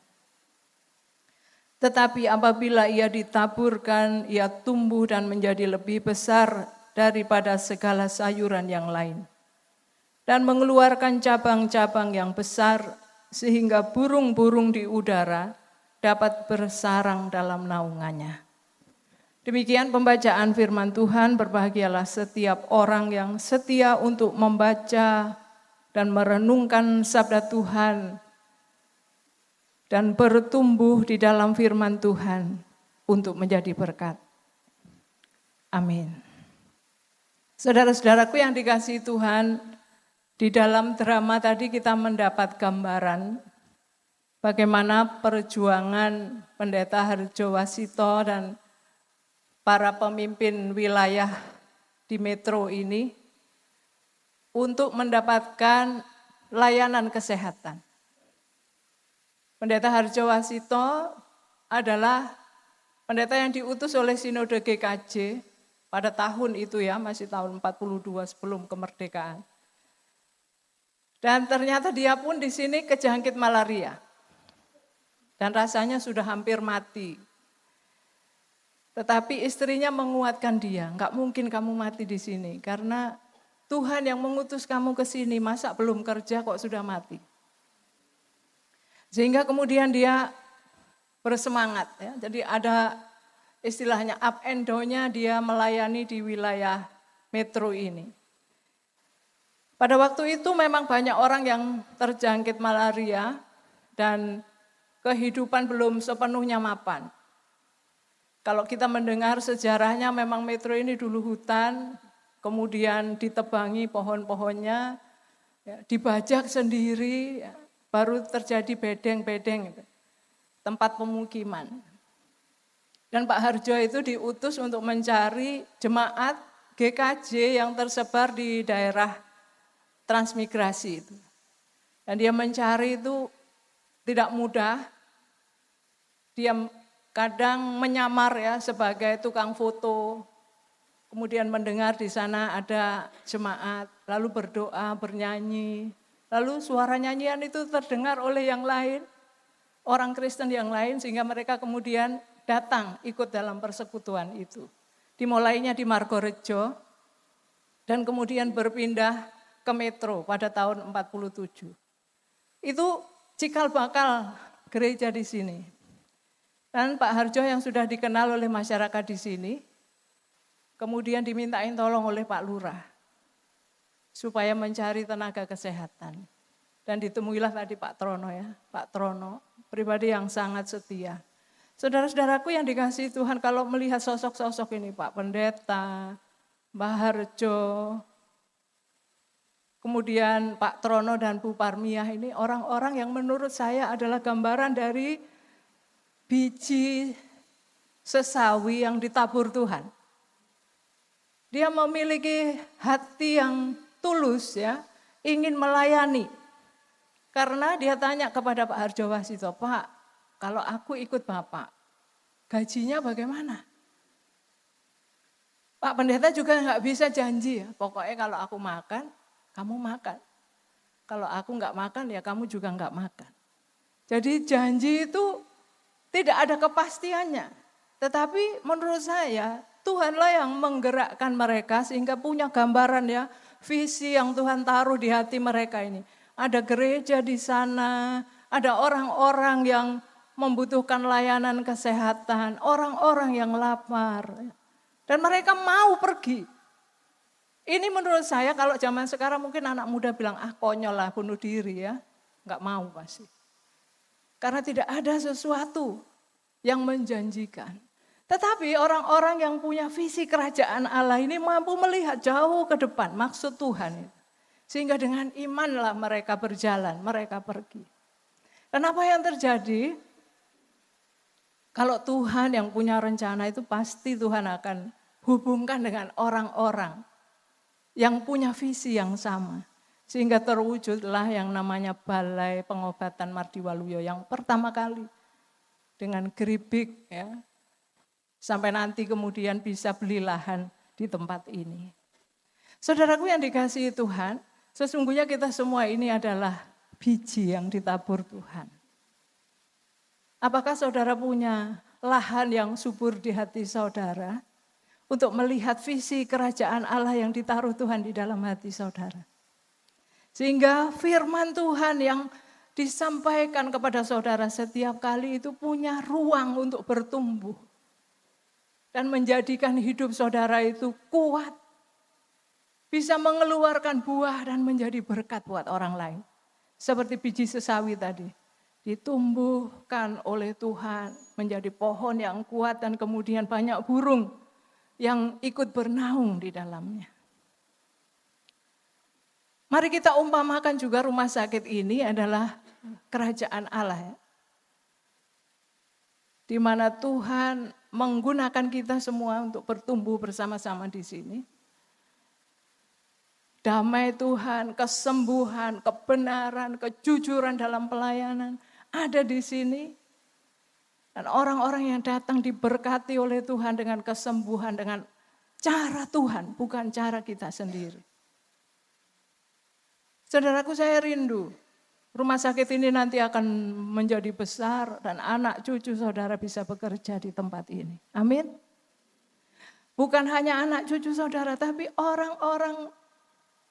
S14: Tetapi apabila ia ditaburkan, ia tumbuh dan menjadi lebih besar daripada segala sayuran yang lain. Dan mengeluarkan cabang-cabang yang besar, sehingga burung-burung di udara dapat bersarang dalam naungannya. Demikian pembacaan firman Tuhan. Berbahagialah setiap orang yang setia untuk membaca dan merenungkan sabda Tuhan, dan bertumbuh di dalam firman Tuhan untuk menjadi berkat. Amin. Saudara-saudaraku yang dikasihi Tuhan, di dalam drama tadi kita mendapat gambaran bagaimana perjuangan Pendeta Harjo Wasito dan para pemimpin wilayah di metro ini untuk mendapatkan layanan kesehatan. Pendeta Harjo Wasito adalah pendeta yang diutus oleh Sinode GKJ pada tahun itu ya, masih tahun 42 sebelum kemerdekaan. Dan ternyata dia pun di sini kejangkit malaria. Dan rasanya sudah hampir mati. Tetapi istrinya menguatkan dia, enggak mungkin kamu mati di sini karena Tuhan yang mengutus kamu ke sini, masa belum kerja kok sudah mati. Sehingga kemudian dia bersemangat ya. Jadi ada istilahnya up and down-nya dia melayani di wilayah metro ini. Pada waktu itu memang banyak orang yang terjangkit malaria dan kehidupan belum sepenuhnya mapan. Kalau kita mendengar sejarahnya memang metro ini dulu hutan, kemudian ditebangi pohon-pohonnya, ya, dibajak sendiri, ya. Baru terjadi bedeng-bedeng, tempat pemukiman. Dan Pak Harjo itu diutus untuk mencari jemaat GKJ yang tersebar di daerah transmigrasi itu. Dan dia mencari itu tidak mudah. Dia kadang menyamar ya sebagai tukang foto. Kemudian mendengar di sana ada jemaat, lalu berdoa, bernyanyi. Lalu suara nyanyian itu terdengar oleh yang lain, orang Kristen yang lain, sehingga mereka kemudian datang ikut dalam persekutuan itu. Dimulainya di Margorejo dan kemudian berpindah ke Metro pada tahun 47. Itu cikal bakal gereja di sini. Dan Pak Harjo yang sudah dikenal oleh masyarakat di sini, kemudian dimintain tolong oleh Pak Lurah supaya mencari tenaga kesehatan. Dan ditemuilah tadi Pak Trono ya, Pak Trono, pribadi yang sangat setia. Saudara-saudaraku yang dikasihi Tuhan, kalau melihat sosok-sosok ini, Pak Pendeta, Mbah Harjo, kemudian Pak Trono dan Bu Parmiah, ini orang-orang yang menurut saya adalah gambaran dari biji sesawi yang ditabur Tuhan. Dia memiliki hati yang tulus ya, ingin melayani. Karena dia tanya kepada Pak Harjo Wasito, Pak, kalau aku ikut Bapak, gajinya bagaimana? Pak Pendeta juga nggak bisa janji ya, pokoknya kalau aku makan, kamu makan. Kalau aku nggak makan ya kamu juga nggak makan. Jadi janji itu tidak ada kepastiannya. Tetapi menurut saya Tuhanlah yang menggerakkan mereka sehingga punya gambaran ya, visi yang Tuhan taruh di hati mereka ini. Ada gereja di sana, ada orang-orang yang membutuhkan layanan kesehatan, orang-orang yang lapar. Dan mereka mau pergi. Ini menurut saya kalau zaman sekarang mungkin anak muda bilang, konyol lah bunuh diri ya. Enggak mau pasti. Karena tidak ada sesuatu yang menjanjikan. Tetapi orang-orang yang punya visi kerajaan Allah ini mampu melihat jauh ke depan maksud Tuhan itu. Sehingga dengan imanlah mereka berjalan, mereka pergi. Dan apa yang terjadi? Kalau Tuhan yang punya rencana itu pasti Tuhan akan hubungkan dengan orang-orang yang punya visi yang sama. Sehingga terwujudlah yang namanya Balai Pengobatan Mardiwaluyo yang pertama kali. Dengan geribik ya. Sampai nanti kemudian bisa beli lahan di tempat ini. Saudaraku yang dikasihi Tuhan, sesungguhnya kita semua ini adalah biji yang ditabur Tuhan. Apakah saudara punya lahan yang subur di hati saudara? Untuk melihat visi kerajaan Allah yang ditaruh Tuhan di dalam hati saudara. Sehingga firman Tuhan yang disampaikan kepada saudara setiap kali itu punya ruang untuk bertumbuh. Dan menjadikan hidup saudara itu kuat. Bisa mengeluarkan buah dan menjadi berkat buat orang lain. Seperti biji sesawi tadi. Ditumbuhkan oleh Tuhan menjadi pohon yang kuat dan kemudian banyak burung yang ikut bernaung di dalamnya. Mari kita umpamakan juga rumah sakit ini adalah kerajaan Allah. Di mana Tuhan menggunakan kita semua untuk bertumbuh bersama-sama di sini. Damai Tuhan, kesembuhan, kebenaran, kejujuran dalam pelayanan ada di sini. Dan orang-orang yang datang diberkati oleh Tuhan dengan kesembuhan, dengan cara Tuhan, bukan cara kita sendiri. Saudaraku, saya rindu rumah sakit ini nanti akan menjadi besar dan anak cucu saudara bisa bekerja di tempat ini. Amin. Bukan hanya anak cucu saudara, tapi orang-orang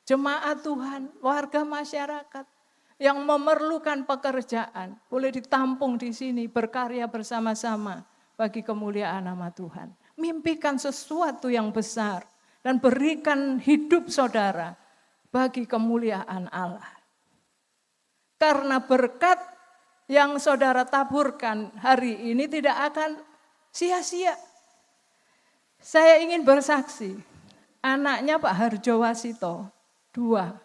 S14: jemaat Tuhan, warga masyarakat yang memerlukan pekerjaan, boleh ditampung di sini, berkarya bersama-sama bagi kemuliaan nama Tuhan. Mimpikan sesuatu yang besar dan berikan hidup saudara bagi kemuliaan Allah. Karena berkat yang saudara taburkan hari ini tidak akan sia-sia. Saya ingin bersaksi, anaknya Pak Harjo Wasito, 2.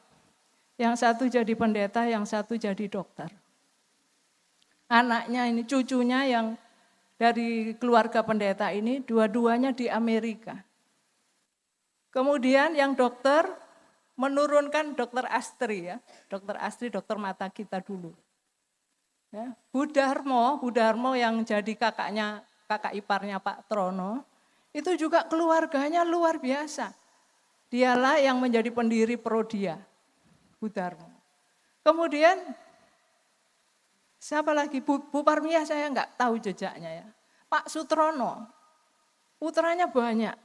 S14: Yang satu jadi pendeta, yang satu jadi dokter. Anaknya ini, cucunya yang dari keluarga pendeta ini, dua-duanya di Amerika. Kemudian yang dokter menurunkan dokter Astri ya, dokter Astri, dokter mata kita dulu. Ya, Budarmo yang jadi kakak iparnya Pak Trono, itu juga keluarganya luar biasa. Dialah yang menjadi pendiri Prodia. Budarmo. Kemudian siapa lagi? Bu Parmiah saya enggak tahu jejaknya ya. Pak Sutrono, putranya banyak,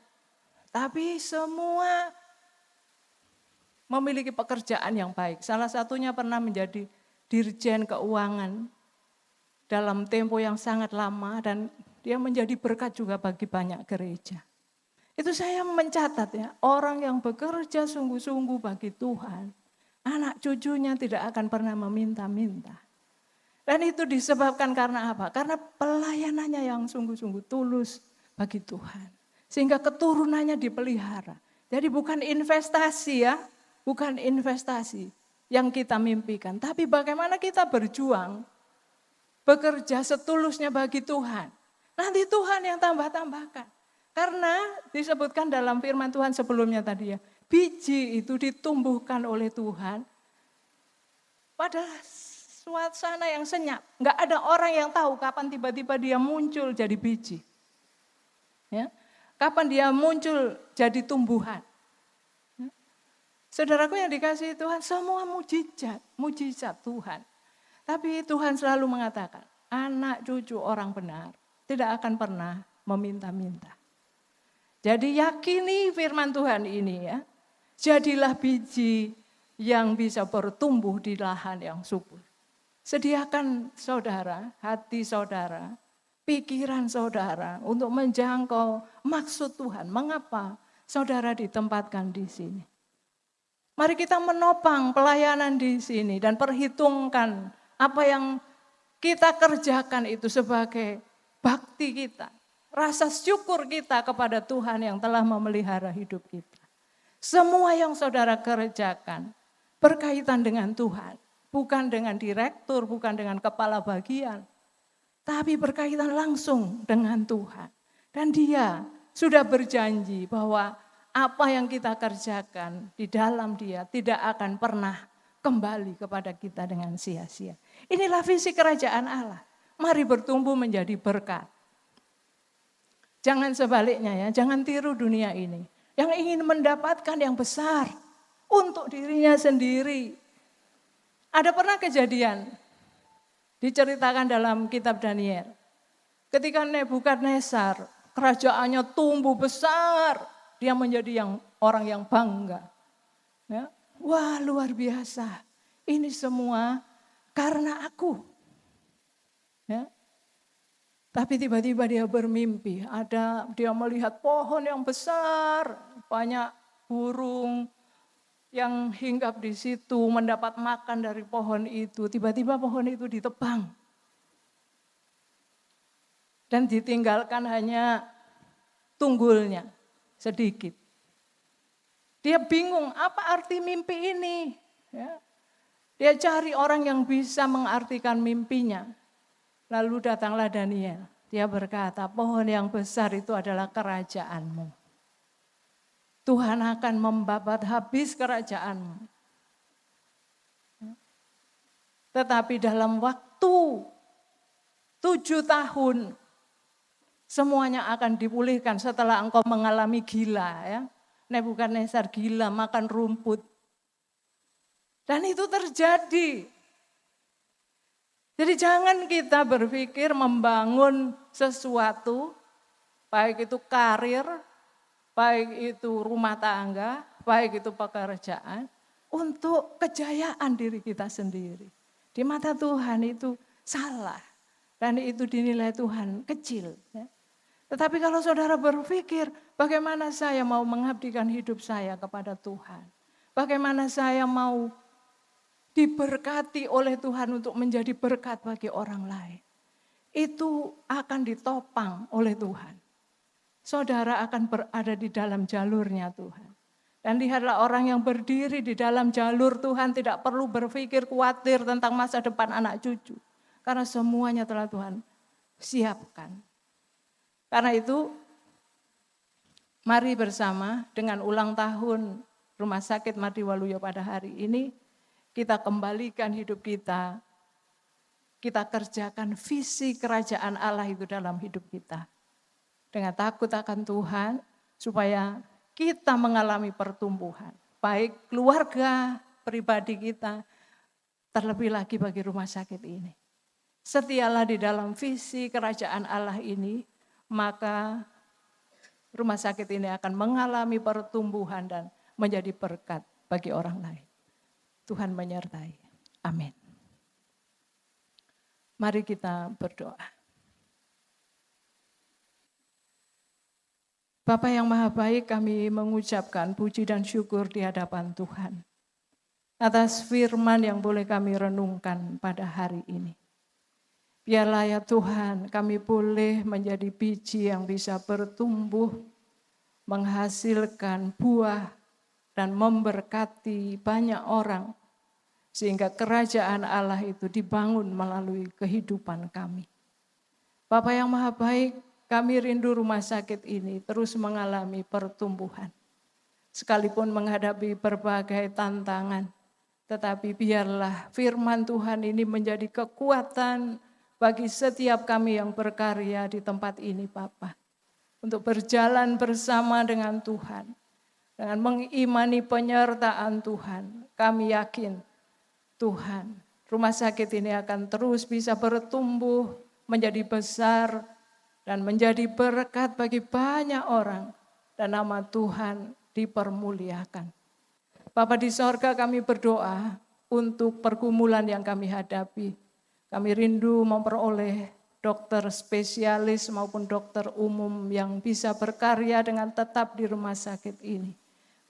S14: tapi semua memiliki pekerjaan yang baik. Salah satunya pernah menjadi dirjen keuangan dalam tempo yang sangat lama dan dia menjadi berkat juga bagi banyak gereja. Itu saya mencatat ya, orang yang bekerja sungguh-sungguh bagi Tuhan, anak cucunya tidak akan pernah meminta-minta. Dan itu disebabkan karena apa? Karena pelayanannya yang sungguh-sungguh tulus bagi Tuhan. Sehingga keturunannya dipelihara. Jadi bukan investasi ya, bukan investasi yang kita mimpikan. Tapi bagaimana kita berjuang, bekerja setulusnya bagi Tuhan. Nanti Tuhan yang tambah-tambahkan. Karena disebutkan dalam firman Tuhan sebelumnya tadi ya, biji itu ditumbuhkan oleh Tuhan pada suasana yang senyap. Enggak ada orang yang tahu kapan tiba-tiba dia muncul jadi biji. Ya. Kapan dia muncul jadi tumbuhan. Ya. Saudaraku yang dikasihi Tuhan, semua mujizat Tuhan. Tapi Tuhan selalu mengatakan, anak cucu orang benar tidak akan pernah meminta-minta. Jadi yakini firman Tuhan ini ya. Jadilah biji yang bisa bertumbuh di lahan yang subur. Sediakan saudara, hati saudara, pikiran saudara untuk menjangkau maksud Tuhan. Mengapa saudara ditempatkan di sini? Mari kita menopang pelayanan di sini dan perhitungkan apa yang kita kerjakan itu sebagai bakti kita. Rasa syukur kita kepada Tuhan yang telah memelihara hidup kita. Semua yang saudara kerjakan berkaitan dengan Tuhan. Bukan dengan direktur, bukan dengan kepala bagian. Tapi berkaitan langsung dengan Tuhan. Dan Dia sudah berjanji bahwa apa yang kita kerjakan di dalam Dia tidak akan pernah kembali kepada kita dengan sia-sia. Inilah visi kerajaan Allah. Mari bertumbuh menjadi berkat. Jangan sebaliknya ya, jangan tiru dunia ini. Yang ingin mendapatkan yang besar untuk dirinya sendiri. Ada pernah kejadian, diceritakan dalam kitab Daniel. Ketika Nebukadnezar, kerajaannya tumbuh besar, dia menjadi orang yang bangga. Ya. Wah luar biasa, ini semua karena aku. Ya. Tapi tiba-tiba dia bermimpi, dia melihat pohon yang besar, banyak burung yang hinggap di situ, mendapat makan dari pohon itu. Tiba-tiba pohon itu ditebang. Dan ditinggalkan hanya tunggulnya sedikit. Dia bingung, apa arti mimpi ini? Ya. Dia cari orang yang bisa mengartikan mimpinya. Lalu datanglah Daniel, dia berkata, pohon yang besar itu adalah kerajaanmu. Tuhan akan membabat habis kerajaanmu. Tetapi dalam waktu 7 tahun, semuanya akan dipulihkan setelah engkau mengalami gila. Ya. Nebukadnezar gila, makan rumput. Dan itu terjadi. Jadi jangan kita berpikir membangun sesuatu, baik itu karir, baik itu rumah tangga, baik itu pekerjaan, untuk kejayaan diri kita sendiri. Di mata Tuhan itu salah, dan itu dinilai Tuhan kecil. Ya. Tetapi kalau saudara berpikir, bagaimana saya mau mengabdikan hidup saya kepada Tuhan, bagaimana saya mau diberkati oleh Tuhan untuk menjadi berkat bagi orang lain. Itu akan ditopang oleh Tuhan. Saudara akan berada di dalam jalurnya Tuhan. Dan lihatlah orang yang berdiri di dalam jalur Tuhan tidak perlu berpikir khawatir tentang masa depan anak cucu. Karena semuanya telah Tuhan siapkan. Karena itu, mari bersama dengan ulang tahun Rumah Sakit Mardi Waluyo pada hari ini, kita kembalikan hidup kita kerjakan visi kerajaan Allah itu dalam hidup kita. Dengan takut akan Tuhan, supaya kita mengalami pertumbuhan. Baik keluarga, pribadi kita, terlebih lagi bagi rumah sakit ini. Setialah di dalam visi kerajaan Allah ini, maka rumah sakit ini akan mengalami pertumbuhan dan menjadi berkat bagi orang lain. Tuhan menyertai. Amin. Mari kita berdoa. Bapa yang Maha Baik, kami mengucapkan puji dan syukur di hadapan Tuhan atas firman yang boleh kami renungkan pada hari ini. Biarlah ya Tuhan, kami boleh menjadi biji yang bisa bertumbuh, menghasilkan buah, dan memberkati banyak orang, sehingga kerajaan Allah itu dibangun melalui kehidupan kami. Bapa yang Maha Baik, kami rindu rumah sakit ini terus mengalami pertumbuhan. Sekalipun menghadapi berbagai tantangan, tetapi biarlah firman Tuhan ini menjadi kekuatan bagi setiap kami yang berkarya di tempat ini, Bapa. Untuk berjalan bersama dengan Tuhan, dengan mengimani penyertaan Tuhan, kami yakin Tuhan, rumah sakit ini akan terus bisa bertumbuh, menjadi besar, dan menjadi berkat bagi banyak orang, dan nama Tuhan dipermuliakan. Bapa di sorga, kami berdoa untuk pergumulan yang kami hadapi. Kami rindu memperoleh dokter spesialis maupun dokter umum yang bisa berkarya dengan tetap di rumah sakit ini.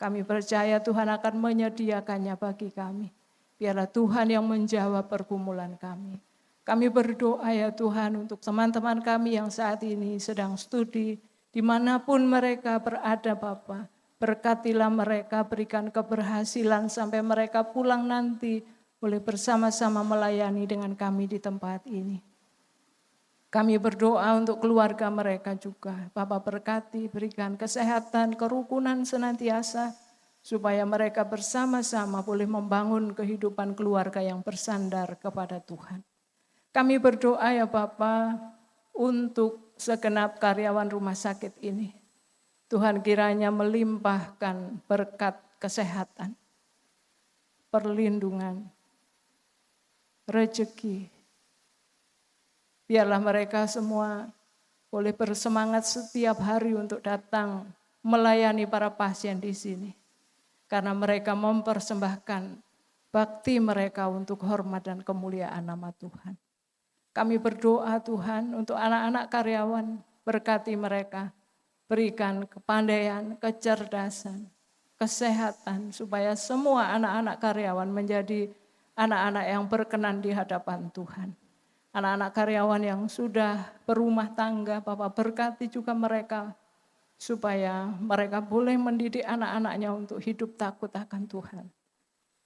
S14: Kami percaya Tuhan akan menyediakannya bagi kami. Biarlah Tuhan yang menjawab pergumulan kami. Kami berdoa ya Tuhan untuk teman-teman kami yang saat ini sedang studi, dimanapun mereka berada Bapa. Berkatilah mereka, berikan keberhasilan sampai mereka pulang nanti boleh bersama-sama melayani dengan kami di tempat ini. Kami berdoa untuk keluarga mereka juga. Bapa berkati, berikan kesehatan, kerukunan senantiasa, supaya mereka bersama-sama boleh membangun kehidupan keluarga yang bersandar kepada Tuhan. Kami berdoa ya Bapa untuk segenap karyawan rumah sakit ini. Tuhan kiranya melimpahkan berkat kesehatan, perlindungan, rezeki. Biarlah mereka semua boleh bersemangat setiap hari untuk datang melayani para pasien di sini. Karena mereka mempersembahkan bakti mereka untuk hormat dan kemuliaan nama Tuhan. Kami berdoa Tuhan untuk anak-anak karyawan, berkati mereka. Berikan kepandaian, kecerdasan, kesehatan, supaya semua anak-anak karyawan menjadi anak-anak yang berkenan di hadapan Tuhan. Anak-anak karyawan yang sudah berumah tangga, Bapak berkati juga mereka, supaya mereka boleh mendidik anak-anaknya untuk hidup takut akan Tuhan.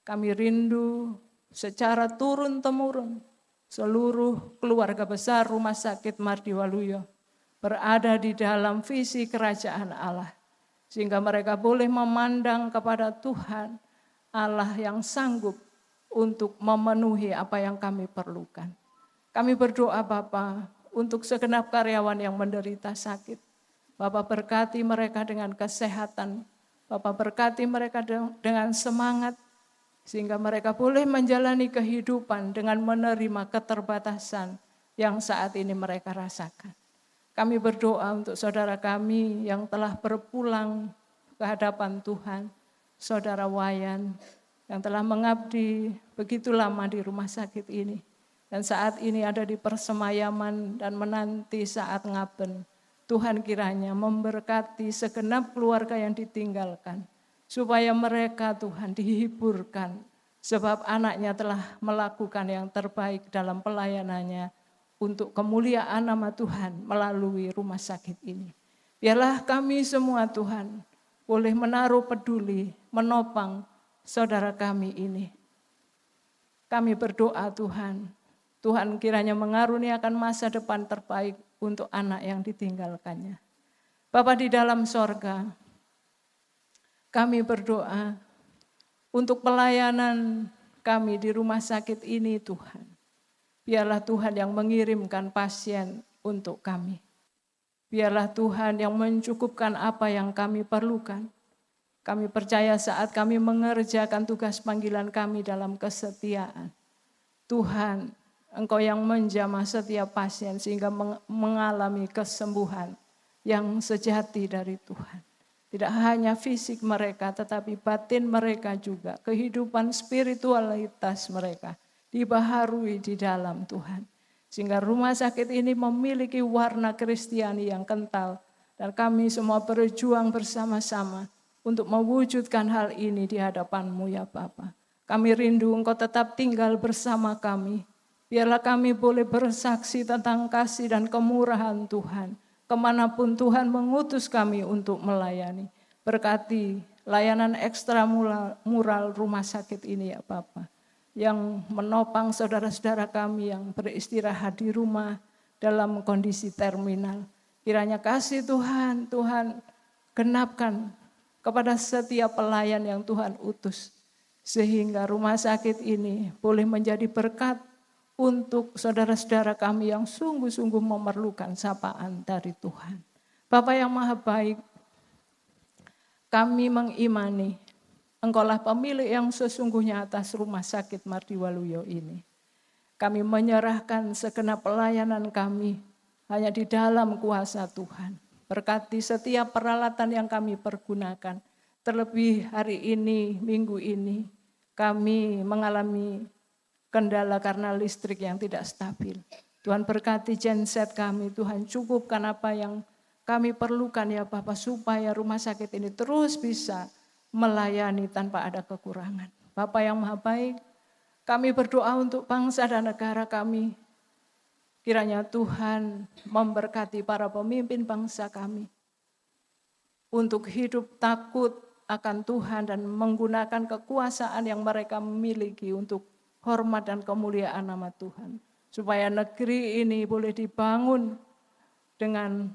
S14: Kami rindu secara turun-temurun, seluruh keluarga besar Rumah Sakit Mardi Waluyo berada di dalam visi kerajaan Allah. Sehingga mereka boleh memandang kepada Tuhan, Allah yang sanggup untuk memenuhi apa yang kami perlukan. Kami berdoa Bapa untuk segenap karyawan yang menderita sakit. Bapa berkati mereka dengan kesehatan. Bapa berkati mereka dengan semangat. Sehingga mereka boleh menjalani kehidupan dengan menerima keterbatasan yang saat ini mereka rasakan. Kami berdoa untuk saudara kami yang telah berpulang ke hadapan Tuhan, saudara Wayan yang telah mengabdi begitu lama di rumah sakit ini. Dan saat ini ada di persemayaman dan menanti saat ngaben. Tuhan kiranya memberkati segenap keluarga yang ditinggalkan. Supaya mereka Tuhan dihiburkan. Sebab anaknya telah melakukan yang terbaik dalam pelayanannya. Untuk kemuliaan nama Tuhan melalui rumah sakit ini. Biarlah kami semua Tuhan boleh menaruh peduli, menopang saudara kami ini. Kami berdoa Tuhan, Tuhan kiranya mengaruniakan masa depan terbaik untuk anak yang ditinggalkannya. Bapa di dalam sorga, kami berdoa untuk pelayanan kami di rumah sakit ini Tuhan. Biarlah Tuhan yang mengirimkan pasien untuk kami. Biarlah Tuhan yang mencukupkan apa yang kami perlukan. Kami percaya saat kami mengerjakan tugas panggilan kami dalam kesetiaan. Tuhan, Engkau yang menjamah setiap pasien sehingga mengalami kesembuhan yang sejati dari Tuhan. Tidak hanya fisik mereka, tetapi batin mereka juga, kehidupan spiritualitas mereka dibaharui di dalam Tuhan. Sehingga rumah sakit ini memiliki warna Kristiani yang kental, dan kami semua berjuang bersama-sama untuk mewujudkan hal ini di hadapan-Mu ya Bapa. Kami rindu Engkau tetap tinggal bersama kami. Biarlah kami boleh bersaksi tentang kasih dan kemurahan Tuhan, kemanapun Tuhan mengutus kami untuk melayani. Berkati layanan ekstramural rumah sakit ini ya Bapa, yang menopang saudara-saudara kami yang beristirahat di rumah dalam kondisi terminal. Kiranya kasih Tuhan genapkan kepada setiap pelayan yang Tuhan utus, sehingga rumah sakit ini boleh menjadi berkat untuk saudara-saudara kami yang sungguh-sungguh memerlukan sapaan dari Tuhan. Bapa yang Maha Baik, kami mengimani Engkaulah pemilik yang sesungguhnya atas rumah sakit Mardi Waluyo ini. Kami menyerahkan segenap pelayanan kami hanya di dalam kuasa Tuhan. Berkati setiap peralatan yang kami pergunakan. Terlebih hari ini, minggu ini, kami mengalami kendala karena listrik yang tidak stabil. Tuhan berkati genset kami, Tuhan cukupkan apa yang kami perlukan ya Bapak, supaya rumah sakit ini terus bisa melayani tanpa ada kekurangan. Bapa yang Maha Baik, kami berdoa untuk bangsa dan negara kami. Kiranya Tuhan memberkati para pemimpin bangsa kami untuk hidup takut akan Tuhan dan menggunakan kekuasaan yang mereka miliki untuk hormat dan kemuliaan nama Tuhan. Supaya negeri ini boleh dibangun dengan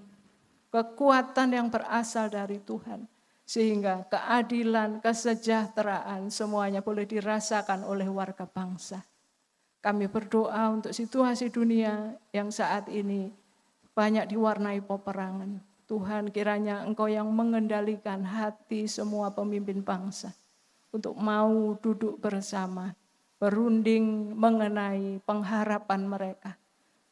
S14: kekuatan yang berasal dari Tuhan. Sehingga keadilan, kesejahteraan semuanya boleh dirasakan oleh warga bangsa. Kami berdoa untuk situasi dunia yang saat ini banyak diwarnai peperangan. Tuhan, kiranya Engkau yang mengendalikan hati semua pemimpin bangsa untuk mau duduk bersama, berunding mengenai pengharapan mereka,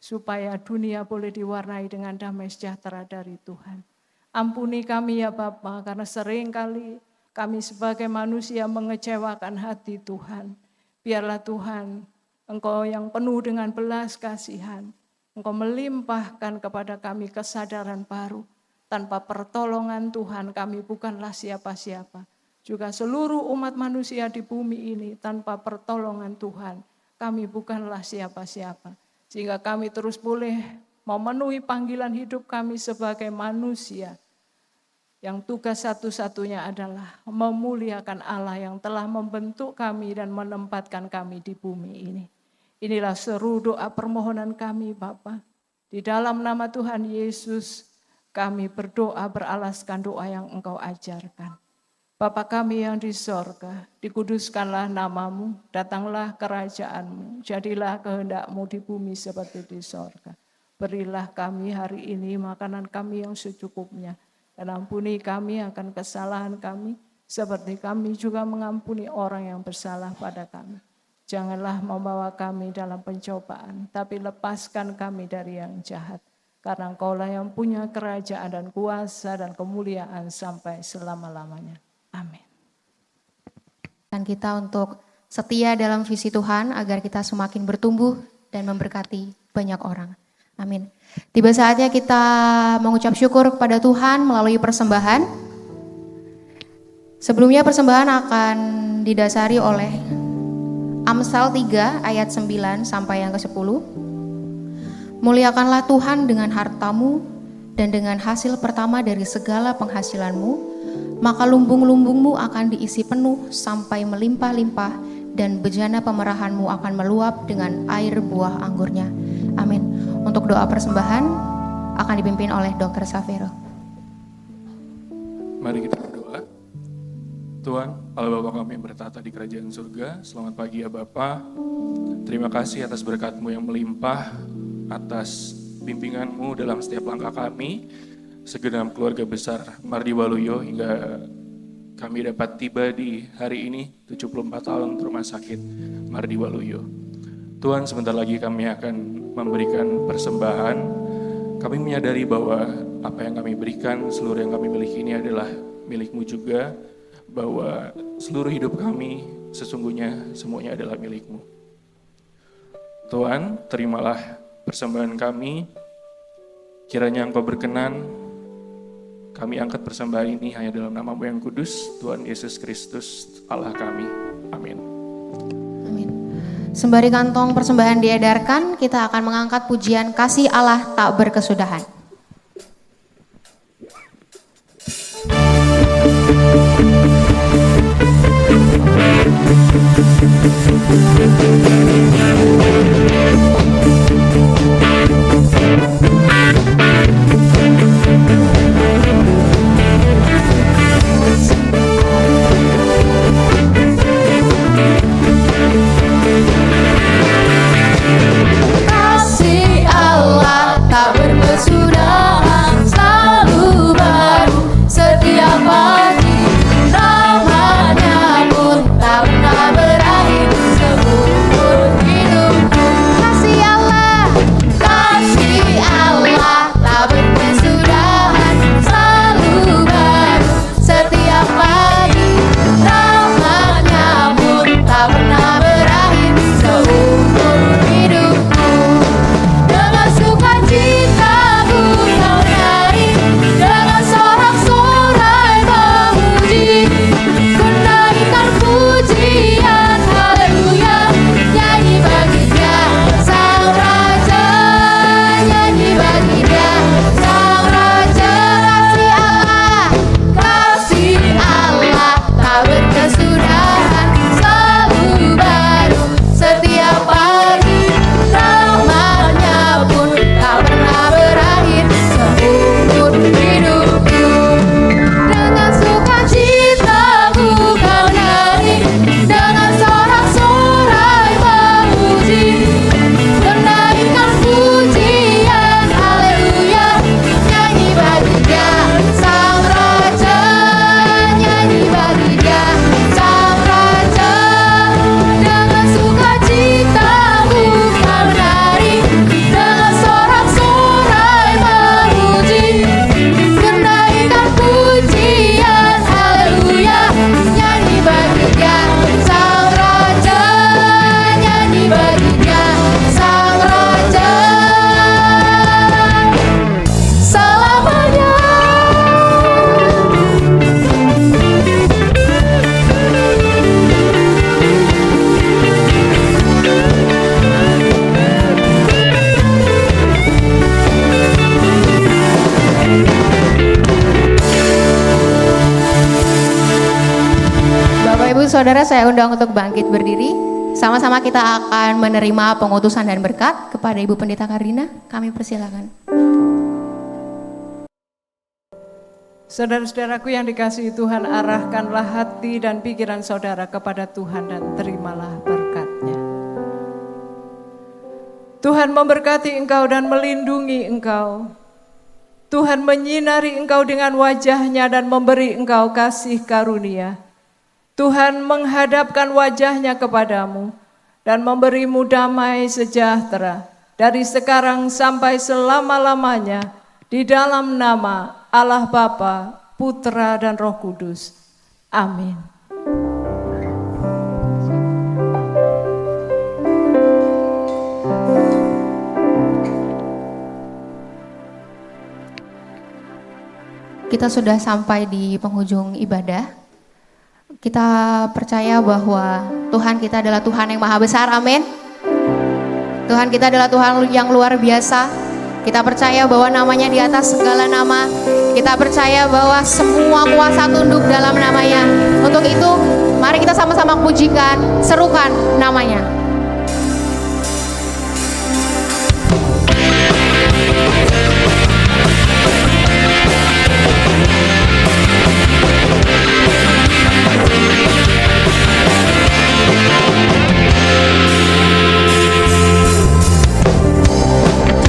S14: supaya dunia boleh diwarnai dengan damai sejahtera dari Tuhan. Ampuni kami ya Bapa, karena seringkali kami sebagai manusia mengecewakan hati Tuhan. Biarlah Tuhan, Engkau yang penuh dengan belas kasihan, Engkau melimpahkan kepada kami kesadaran baru. Tanpa pertolongan Tuhan kami bukanlah siapa-siapa. Juga seluruh umat manusia di bumi ini tanpa pertolongan Tuhan kami bukanlah siapa-siapa. Sehingga kami terus boleh memenuhi panggilan hidup kami sebagai manusia, yang tugas satu-satunya adalah memuliakan Allah yang telah membentuk kami dan menempatkan kami di bumi ini. Inilah seru doa permohonan kami Bapa. Di dalam nama Tuhan Yesus kami berdoa beralaskan doa yang Engkau ajarkan. Bapa kami yang di sorga, dikuduskanlah namamu, datanglah kerajaan-Mu, jadilah kehendak-Mu di bumi seperti di sorga. Berilah kami hari ini makanan kami yang secukupnya, dan ampuni kami akan kesalahan kami, seperti kami juga mengampuni orang yang bersalah pada kami. Janganlah membawa kami dalam pencobaan, tapi lepaskan kami dari yang jahat. Karena Engkaulah yang punya kerajaan dan kuasa dan kemuliaan sampai selama-lamanya. Amin.
S1: Dan kita untuk setia dalam visi Tuhan agar kita semakin bertumbuh dan memberkati banyak orang. Amin. Tiba saatnya kita mengucap syukur kepada Tuhan melalui persembahan. Sebelumnya persembahan akan didasari oleh Amsal 3 ayat 9 sampai yang ke-10. Muliakanlah Tuhan dengan hartamu dan dengan hasil pertama dari segala penghasilanmu, maka lumbung-lumbungmu akan diisi penuh sampai melimpah-limpah dan bejana pemerahanmu akan meluap dengan air buah anggurnya. Amin. Untuk doa persembahan akan dipimpin oleh Dr. Safero.
S15: Mari kita berdoa. Tuhan, Allah Bapa kami yang bertata di kerajaan surga, selamat pagi ya Bapa. Terima kasih atas berkat-Mu yang melimpah, atas bimbingan-Mu dalam setiap langkah kami, segenap keluarga besar Mardi Waluyo hingga kami dapat tiba di hari ini 74 tahun rumah sakit Mardi Waluyo. Tuhan, sebentar lagi kami akan memberikan persembahan. Kami menyadari bahwa apa yang kami berikan, seluruh yang kami miliki ini adalah milik-Mu juga, bahwa seluruh hidup kami sesungguhnya semuanya adalah milik-Mu. Tuhan, terimalah persembahan kami, kiranya Engkau berkenan, kami angkat persembahan ini hanya dalam nama-Mu yang kudus, Tuhan Yesus Kristus, Allah kami. Amin.
S1: Amin. Sembari kantong persembahan diedarkan, kita akan mengangkat pujian Kasih Allah Tak Berkesudahan.
S16: Kasih Allah tak berkesudahan, selalu baru setiap pagi. Rahmat-Nya pun tak pernah berakhir seumur hidupku. Kasih Allah tak berkesudahan, selalu baru setiap pagi. Rahmat-Nya pun tak pernah berakhir seumur hidupku. Dengan sukacita ku kau nyanyi, dengan sorak-sorai memuji, ku naikkan pujian haleluya, nyanyi bagi Dia Sang Raja, nyanyi bagi Dia Sang Raja. Kasih Allah tak berkesudahan, selalu baru setiap pagi. Rahmat-Nya pun tak pernah berakhir seumur hidupku. Dengan sukacita ku kau nyanyi, dengan sorak-sorai memuji, menaikkan pujian haleluya, nyanyi bagi Dia Sang Raja, nyanyi bagi Dia Sang Raja. Dengan sukacita ku kau nyanyi, dengan sorak-sorai memuji, menaikkan pujian haleluya, nyanyi bagi Dia Sang Raja, nyanyi bagi Dia Sang Raja selamanya.
S1: Bapak Ibu Saudara, saya undang untuk bangkit berdiri. Sama-sama kita akan menerima pengutusan dan berkat kepada Ibu Pendeta Kardina. Kami persilakan.
S14: Saudara-saudaraku yang dikasihi Tuhan, arahkanlah hati dan pikiran saudara kepada Tuhan dan terimalah berkat-Nya. Tuhan memberkati engkau dan melindungi engkau. Tuhan menyinari engkau dengan wajah-Nya dan memberi engkau kasih karunia. Tuhan menghadapkan wajah-Nya kepadamu dan memberimu damai sejahtera dari sekarang sampai selama-lamanya, di dalam nama Allah Bapa, Putra dan Roh Kudus. Amin.
S1: Kita sudah sampai di penghujung ibadah. Kita percaya bahwa Tuhan kita adalah Tuhan yang maha besar, amin. Tuhan kita adalah Tuhan yang luar biasa. Kita percaya bahwa namanya di atas segala nama. Kita percaya bahwa semua kuasa tunduk dalam namanya. Untuk itu, mari kita sama-sama pujikan, serukan namanya.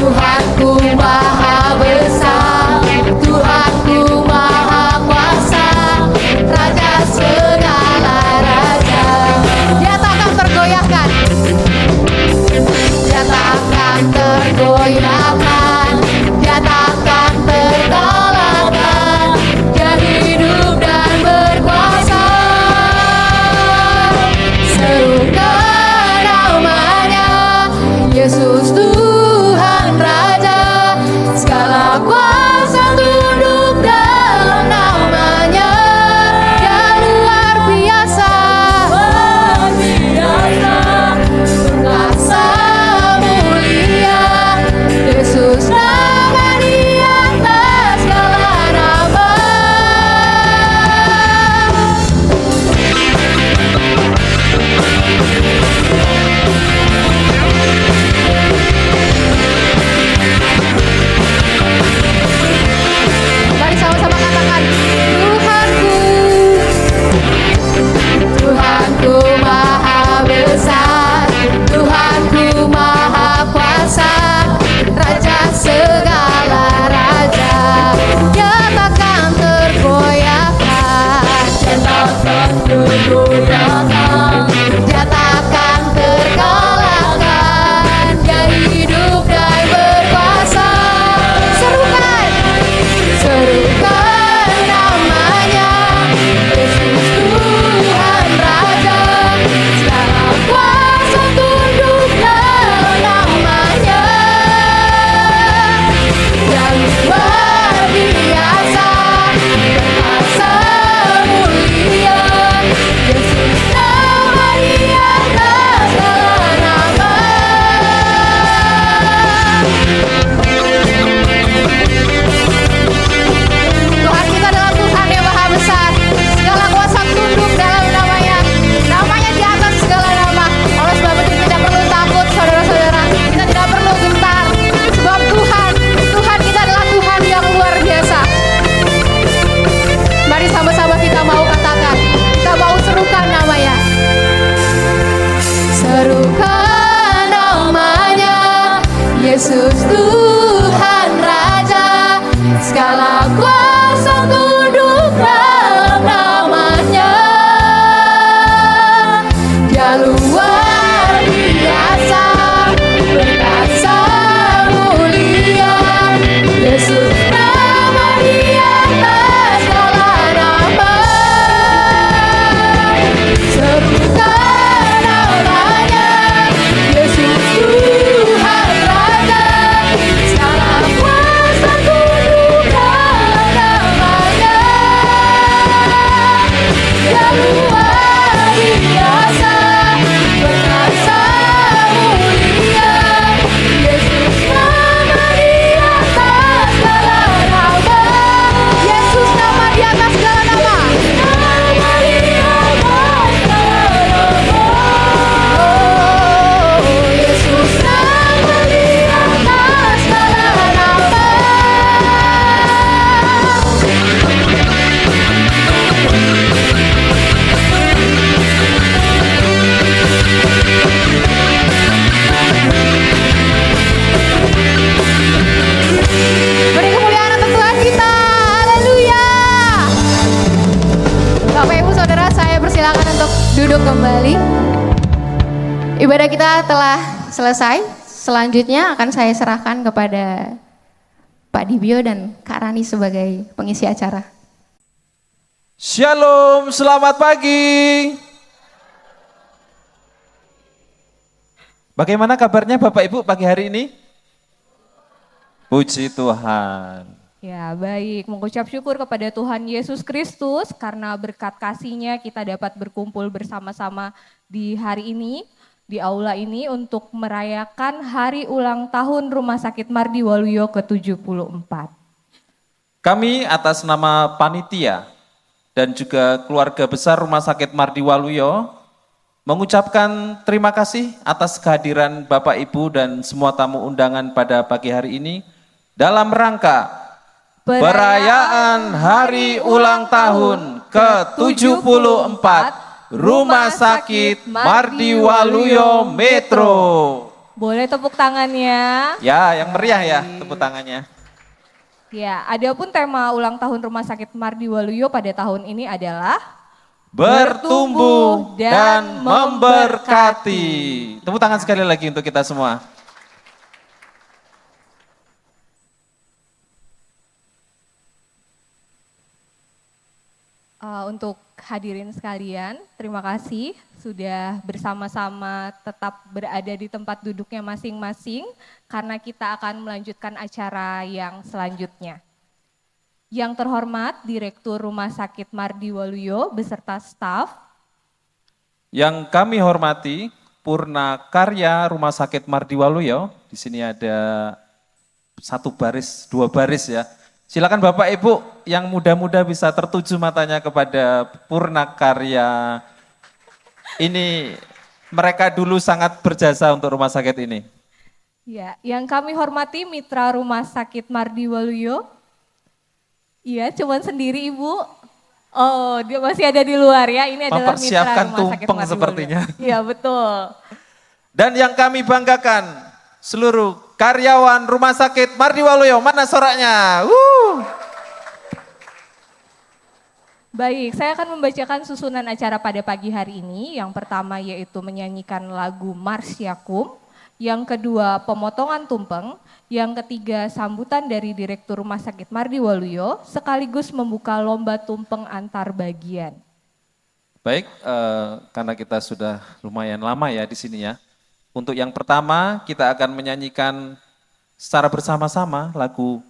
S16: Tuhanku maha besar, Tuhanku maha kuasa, Raja segala raja.
S1: Dia tak akan tergoyahkan. kita telah selesai. Selanjutnya akan saya serahkan kepada Pak Dibio dan Kak Rani sebagai pengisi acara.
S9: Shalom, selamat pagi. Bagaimana kabarnya Bapak Ibu pagi hari ini? Puji Tuhan.
S17: Ya baik, mengucap syukur kepada Tuhan Yesus Kristus karena berkat kasih-Nya kita dapat berkumpul bersama-sama di hari ini, di aula ini untuk merayakan hari ulang tahun Rumah Sakit Mardi Waluyo ke-74.
S9: Kami atas nama panitia dan juga keluarga besar Rumah Sakit Mardi Waluyo mengucapkan terima kasih atas kehadiran Bapak Ibu dan semua tamu undangan pada pagi hari ini dalam rangka perayaan hari ulang tahun ke-74 Rumah Sakit Mardi Waluyo Metro.
S17: Boleh tepuk tangannya?
S9: Ya, yang meriah ya tepuk tangannya.
S17: Ya, adapun tema ulang tahun Rumah Sakit Mardi Waluyo pada tahun ini adalah
S9: bertumbuh dan memberkati. Tepuk tangan sekali lagi untuk kita semua.
S17: Untuk hadirin sekalian, terima kasih sudah bersama-sama tetap berada di tempat duduknya masing-masing karena kita akan melanjutkan acara yang selanjutnya. Yang terhormat Direktur Rumah Sakit Mardi Waluyo beserta staf.
S9: Yang kami hormati Purna Karya Rumah Sakit Mardi Waluyo. Di sini ada 1 baris, 2 baris ya. Silakan Bapak Ibu yang muda-muda bisa tertuju matanya kepada Purna Karya. Ini mereka dulu sangat berjasa untuk rumah sakit ini.
S17: Ya, yang kami hormati Mitra Rumah Sakit Mardi Waluyo. Iya, cuman sendiri Ibu. Oh, dia masih ada di luar ya. Ini adalah Mitra Rumah Sakit
S9: tumpeng
S17: Mardi
S9: sepertinya.
S17: Iya, betul.
S9: Dan yang kami banggakan seluruh karyawan Rumah Sakit Mardi Waluyo. Mana soraknya?
S17: Baik, saya akan membacakan susunan acara pada pagi hari ini. Yang pertama yaitu menyanyikan lagu Mars Yakum. Yang kedua pemotongan tumpeng. Yang ketiga sambutan dari Direktur Rumah Sakit Mardi Waluyo sekaligus membuka lomba tumpeng antar bagian.
S9: Baik, karena kita sudah lumayan lama ya di sini ya. Untuk yang pertama kita akan menyanyikan secara bersama-sama lagu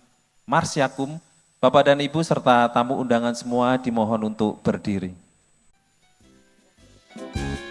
S9: Mars Yakum. Bapak dan Ibu serta tamu undangan semua dimohon untuk berdiri.
S16: Kita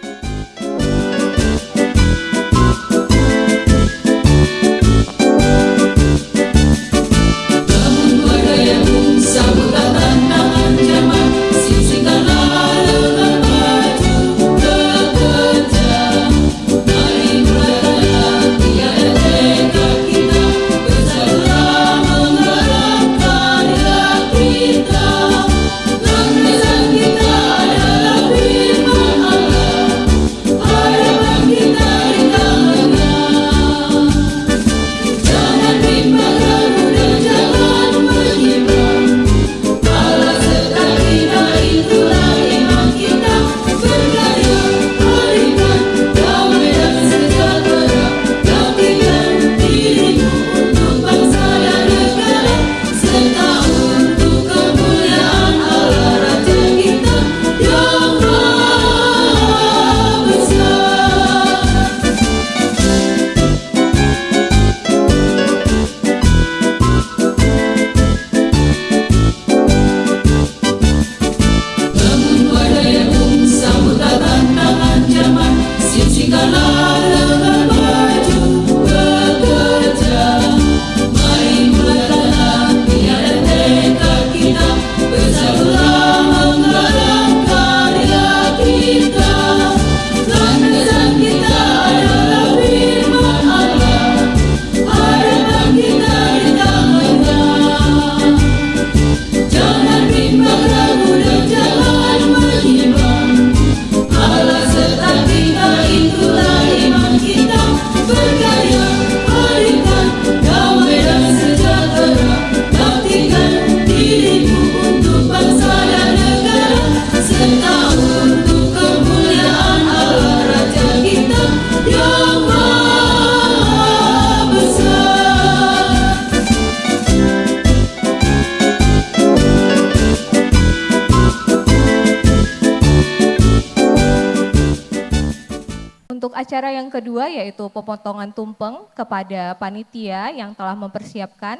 S17: acara yang kedua yaitu pemotongan tumpeng kepada panitia yang telah mempersiapkan.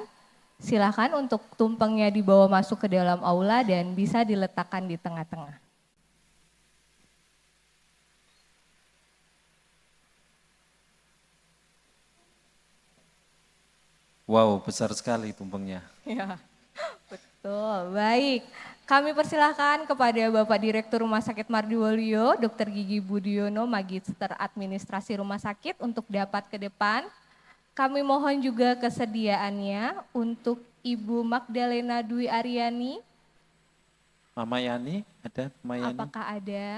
S17: Silakan untuk tumpengnya dibawa masuk ke dalam aula dan bisa diletakkan di tengah-tengah.
S18: Wow, besar sekali tumpengnya.
S17: Ya, betul. Baik, kami persilahkan kepada Bapak Direktur Rumah Sakit Mardiwaluyo, Dr. Gigi Budiono, Magister Administrasi Rumah Sakit untuk dapat ke depan. Kami mohon juga kesediaannya untuk Ibu Magdalena Dwi Aryani.
S18: Mama Yani, ada Mama Yani?
S17: Apakah ada?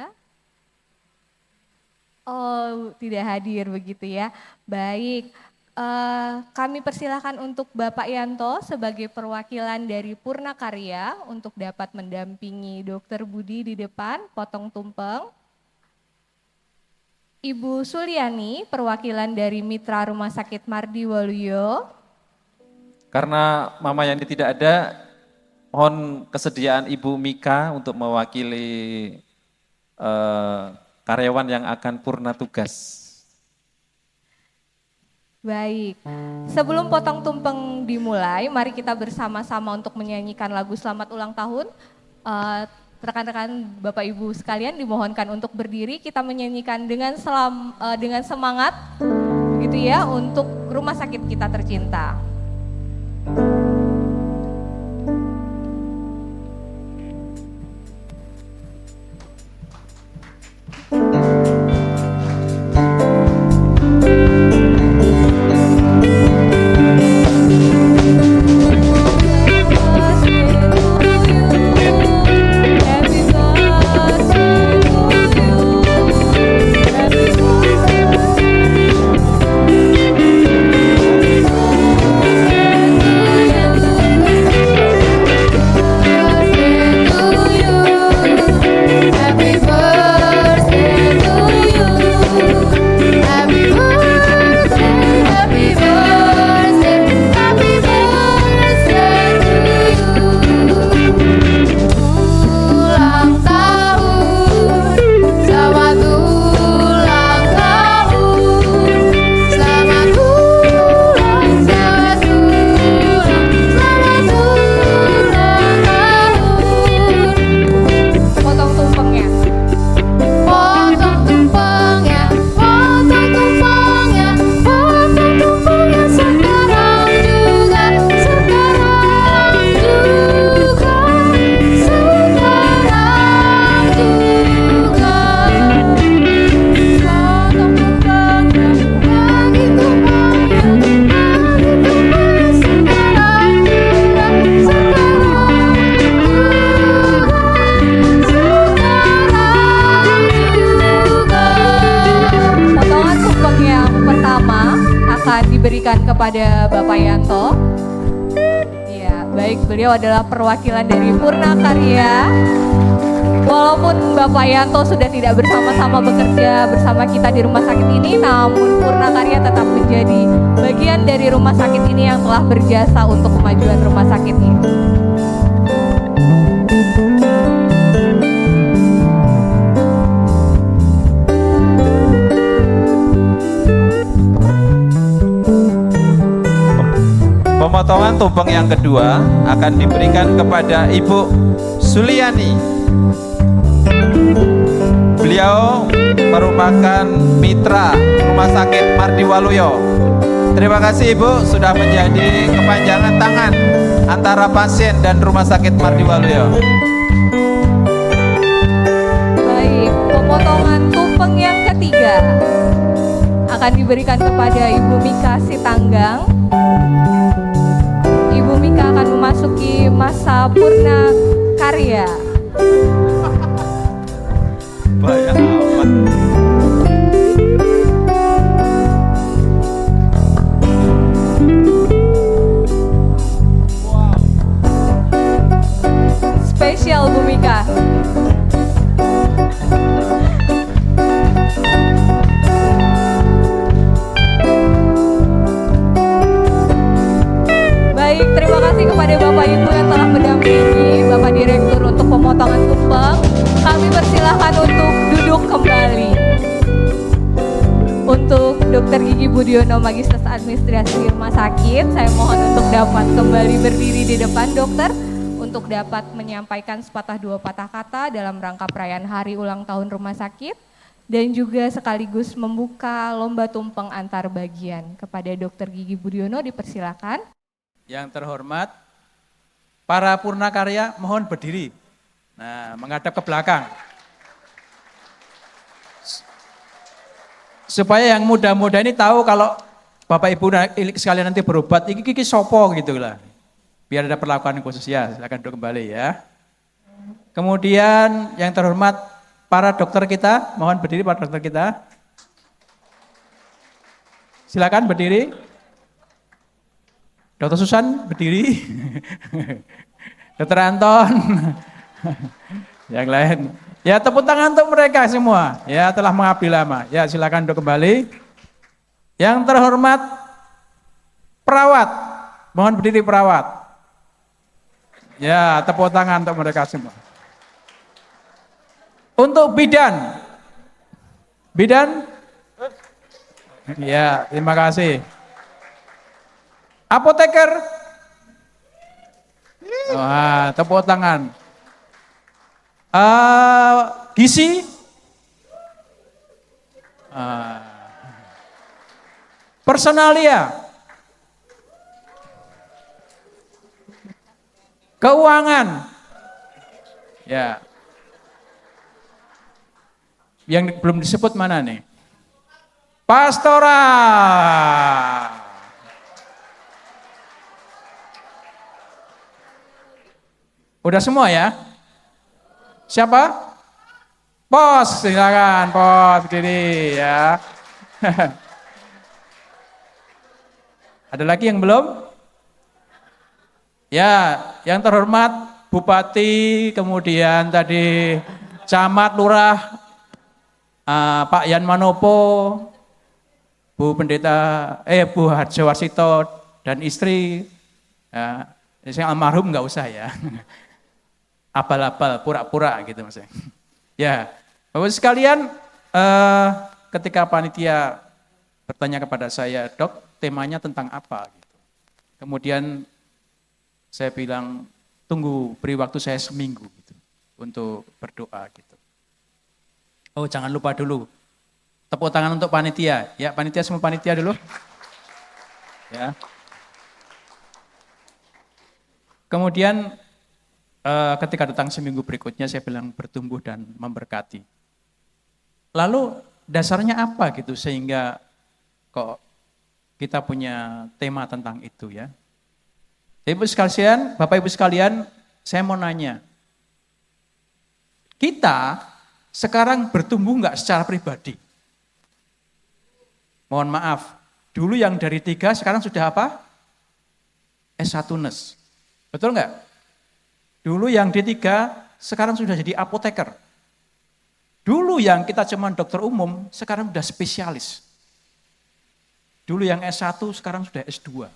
S17: Oh, tidak hadir begitu ya. Baik. Kami persilahkan untuk Bapak Yanto sebagai perwakilan dari Purna Karya untuk dapat mendampingi Dr. Budi di depan, potong tumpeng. Ibu Suliani, perwakilan dari Mitra Rumah Sakit Mardiwaluyo.
S18: Karena Mama Yani tidak ada, mohon kesediaan Ibu Mika untuk mewakili karyawan yang akan purna tugas.
S17: Baik, sebelum potong tumpeng dimulai, mari kita bersama-sama untuk menyanyikan lagu Selamat Ulang Tahun. Rekan-rekan Bapak Ibu sekalian dimohonkan untuk berdiri, kita menyanyikan dengan semangat gitu ya untuk rumah sakit kita tercinta. Kepada Bapak Yanto. Ya, baik, beliau adalah perwakilan dari Purna Karya. Walaupun Bapak Yanto sudah tidak bersama-sama bekerja bersama kita di rumah sakit ini, namun Purna Karya tetap menjadi bagian dari rumah sakit ini yang telah berjasa untuk kemajuan rumah sakit ini.
S18: Pemotongan tumpeng yang kedua akan diberikan kepada Ibu Suliani. Beliau merupakan mitra Rumah Sakit Mardiwaluyo. Terima kasih Ibu sudah menjadi kepanjangan tangan antara pasien dan Rumah Sakit Mardiwaluyo.
S17: Baik, pemotongan tumpeng yang ketiga akan diberikan kepada Ibu Mika Sitanggang. Ibu Mika akan memasuki masa Purna Karya.
S18: Banyak amat.
S17: Spesial Bu Mika. Baik, terima kasih kepada Bapak Ibu yang telah mendampingi Bapak Direktur untuk pemotongan tumpeng. Kami persilahkan untuk duduk Budiono, Magister Administrasi Rumah Sakit. Saya mohon untuk dapat kembali berdiri di depan dokter untuk dapat menyampaikan sepatah dua patah kata dalam rangka perayaan hari ulang tahun rumah sakit dan juga sekaligus membuka lomba tumpeng antar bagian. Kepada Dr. Gigi Budiono dipersilakan.
S18: Yang terhormat, para purnakarya mohon berdiri. Nah, menghadap ke belakang. Supaya yang muda-muda ini tahu kalau Bapak Ibu sekalian nanti berobat, iki sopo gitu lah. Biar ada perlakuan khusus ya, silakan duduk kembali ya. Kemudian yang terhormat para dokter kita, mohon berdiri para dokter kita. Silakan berdiri. Dokter Susan berdiri. Dokter Anton. Yang lain. Ya tepuk tangan untuk mereka semua. Ya telah mengabdi lama. Ya silakan duduk kembali. Yang terhormat perawat. Mohon berdiri perawat. Ya tepuk tangan untuk mereka semua. Untuk bidan. Bidan. Ya terima kasih. Apoteker. Wah, tepuk tangan. Gizi. Personalia. Keuangan. Ya. Yang belum disebut mana nih? Pastoral. Udah semua ya? Siapa? Pos, silakan pos begini ya. Ada lagi yang belum? Ya, yang terhormat Bupati, kemudian tadi Camat, Lurah, Pak Yan Manopo, Bu Harjo Warsito dan istri. Ya, saya almarhum nggak usah ya. Abal-abal, pura-pura gitu maksudnya. Ya, Bapak sekalian, ketika panitia bertanya kepada saya, Dok, temanya tentang apa? Gitu. Kemudian saya bilang, tunggu, beri waktu saya seminggu gitu, untuk berdoa gitu. Oh, jangan lupa dulu, tepuk tangan untuk panitia. Ya, panitia semua panitia dulu. Ya. Kemudian ketika datang seminggu berikutnya saya bilang bertumbuh dan memberkati. Lalu dasarnya apa gitu sehingga kok kita punya tema tentang itu ya. Ibu sekalian, Bapak Ibu sekalian, saya mau nanya. Kita sekarang bertumbuh enggak secara pribadi? Mohon maaf, dulu yang dari 3 sekarang sudah apa? S1-nes. Betul enggak? Dulu yang D3 sekarang sudah jadi apoteker. Dulu yang kita cuma dokter umum, sekarang sudah spesialis. Dulu yang S1 sekarang sudah S2.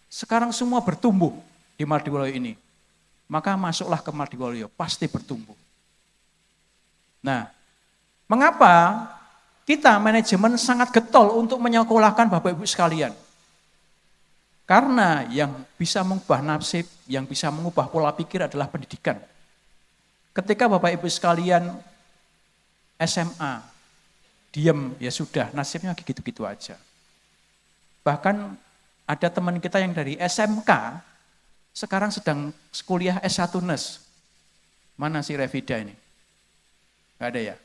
S18: Sekarang semua bertumbuh di Mardiwaluyo ini. Maka masuklah ke Mardiwaluyo, pasti bertumbuh. Nah, mengapa kita manajemen sangat getol untuk menyekolahkan Bapak Ibu sekalian? Karena yang bisa mengubah nasib, yang bisa mengubah pola pikir adalah pendidikan. Ketika Bapak Ibu sekalian SMA, diam ya sudah, nasibnya gitu-gitu aja. Bahkan ada teman kita yang dari SMK, sekarang sedang kuliah S1-nes. Mana si Revida ini? Gak ada ya?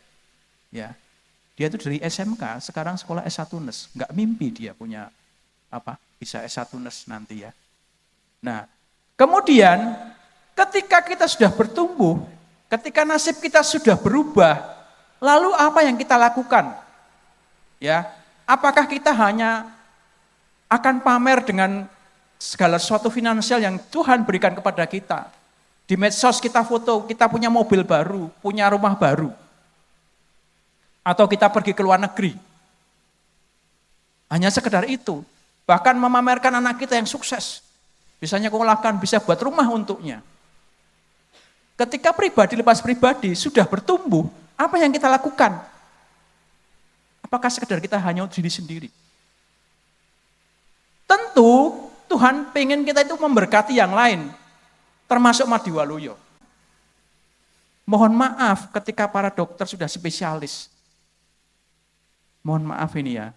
S18: Ya. Dia itu dari SMK, sekarang sekolah S1-nes. Gak mimpi dia punya bisa S1-nes nanti ya. Nah, kemudian ketika kita sudah bertumbuh, ketika nasib kita sudah berubah, lalu apa yang kita lakukan? Ya, apakah kita hanya akan pamer dengan segala sesuatu finansial yang Tuhan berikan kepada kita? Di medsos kita foto, kita punya mobil baru, punya rumah baru. Atau kita pergi ke luar negeri. Hanya sekedar itu. Bahkan memamerkan anak kita yang sukses. Bisa nyekolahkan, bisa buat rumah untuknya. Ketika pribadi lepas pribadi sudah bertumbuh, apa yang kita lakukan? Apa
S19: Apakah sekedar kita hanya untuk diri sendiri? Tentu Tuhan pengen kita itu memberkati yang lain, termasuk Madiwaluyo. Mohon maaf ketika para dokter sudah spesialis. Mohon maaf ini ya,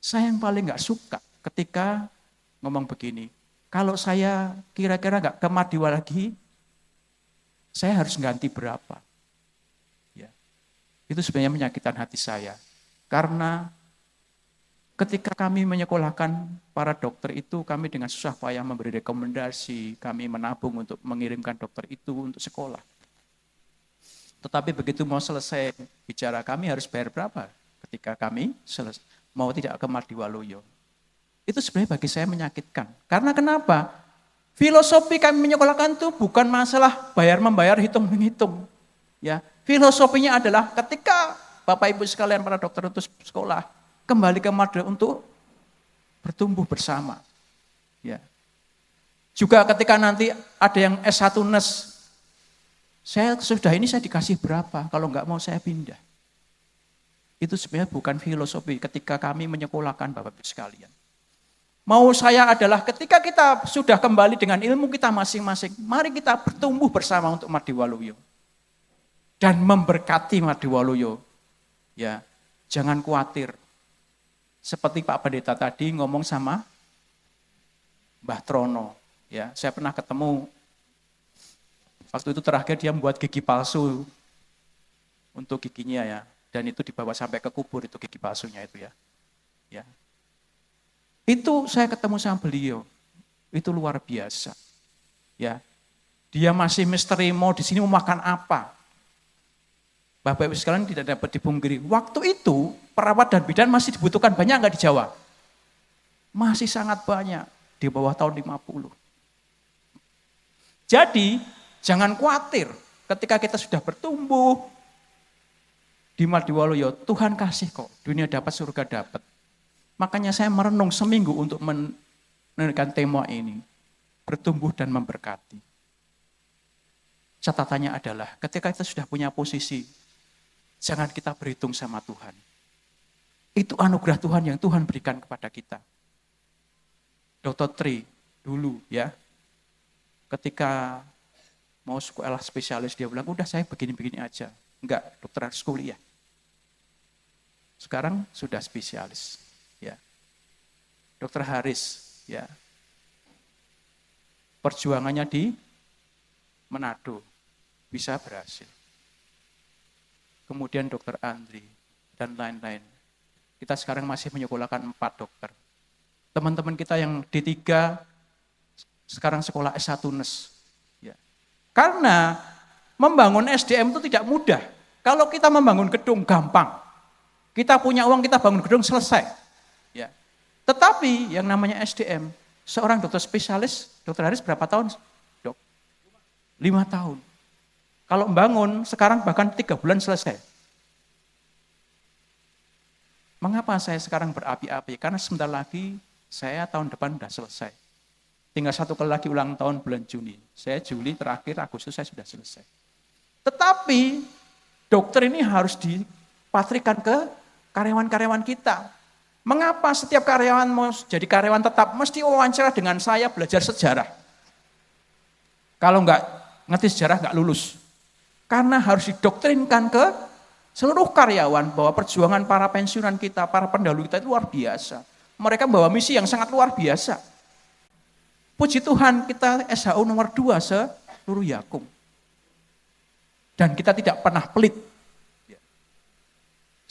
S19: saya yang paling gak suka ketika ngomong begini. Kalau saya kira-kira gak ke Madiwa lagi, saya harus ganti berapa? Ya. Itu sebenarnya menyakitkan hati saya. Karena ketika kami menyekolahkan para dokter itu, kami dengan susah payah memberi rekomendasi, kami menabung untuk mengirimkan dokter itu untuk sekolah. Tetapi begitu mau selesai bicara, kami harus bayar berapa ketika kami mau tidak ke Madiwaluyo. Itu sebenarnya bagi saya menyakitkan. Karena kenapa? Filosofi kami menyekolahkan itu bukan masalah bayar-membayar, hitung-hitung. Ya, filosofinya adalah ketika Bapak Ibu sekalian para dokter untuk sekolah, kembali ke Madiwaluyo untuk bertumbuh bersama. Ya. Juga ketika nanti ada yang S1 NES, saya sudah ini saya dikasih berapa, kalau enggak mau saya pindah. Itu sebenarnya bukan filosofi ketika kami menyekolahkan Bapak Ibu sekalian. Mau saya adalah ketika kita sudah kembali dengan ilmu kita masing-masing, mari kita bertumbuh bersama untuk Madiwaluyo. Dan memberkati Madiwaluyo. Ya, jangan khawatir. Seperti Pak Pendeta tadi ngomong sama Mbah Trono. Ya, saya pernah ketemu. Waktu itu terakhir dia membuat gigi palsu untuk giginya ya, dan itu dibawa sampai ke kubur itu gigi palsunya itu ya. Ya. Itu saya ketemu sama beliau, itu luar biasa. Ya, dia masih misteri mau di sini mau makan apa. Bapak Ibu sekalian tidak dapat dipungkiri. Waktu itu perawat dan bidan masih dibutuhkan banyak nggak di Jawa? Masih sangat banyak di bawah tahun 50. Jadi jangan khawatir ketika kita sudah bertumbuh di Madiwaluyo, Tuhan kasih kok, dunia dapat, surga dapat. Makanya saya merenung seminggu untuk menekan tema ini, bertumbuh dan memberkati. Catatannya adalah ketika kita sudah punya posisi, jangan kita berhitung sama Tuhan. Itu anugerah Tuhan yang Tuhan berikan kepada kita. Dr. Tri dulu ya, ketika mau sekolah spesialis, dia bilang, udah saya begini-begini aja. Enggak, dokter harus kuliah. Sekarang sudah spesialis. Ya. Dokter Haris, ya. Perjuangannya di Manado, bisa berhasil. Kemudian dokter Andri, dan lain-lain. Kita sekarang masih menyekolahkan 4 dokter. Teman-teman kita yang D3, sekarang sekolah S1 NES. Karena membangun SDM itu tidak mudah. Kalau kita membangun gedung gampang. Kita punya uang, kita bangun gedung selesai. Ya. Tetapi yang namanya SDM, seorang dokter spesialis, dokter Haris berapa tahun? Dok? 5 tahun. Kalau membangun sekarang bahkan 3 bulan selesai. Mengapa saya sekarang berapi-api? Karena sebentar lagi saya tahun depan sudah selesai. Tinggal 1 kali lagi ulang tahun bulan Juni. Saya Juli terakhir, Agustus saya sudah selesai. Tetapi dokter ini harus dipatrikan ke karyawan-karyawan kita. Mengapa setiap karyawan mau jadi karyawan tetap mesti wawancara dengan saya belajar sejarah? Kalau enggak ngerti sejarah enggak lulus. Karena harus didoktrinkan ke seluruh karyawan bahwa perjuangan para pensiunan kita, para pendahulu kita itu luar biasa. Mereka membawa misi yang sangat luar biasa. Puji Tuhan kita SHU nomor 2 seluruh Yakum. Dan kita tidak pernah pelit.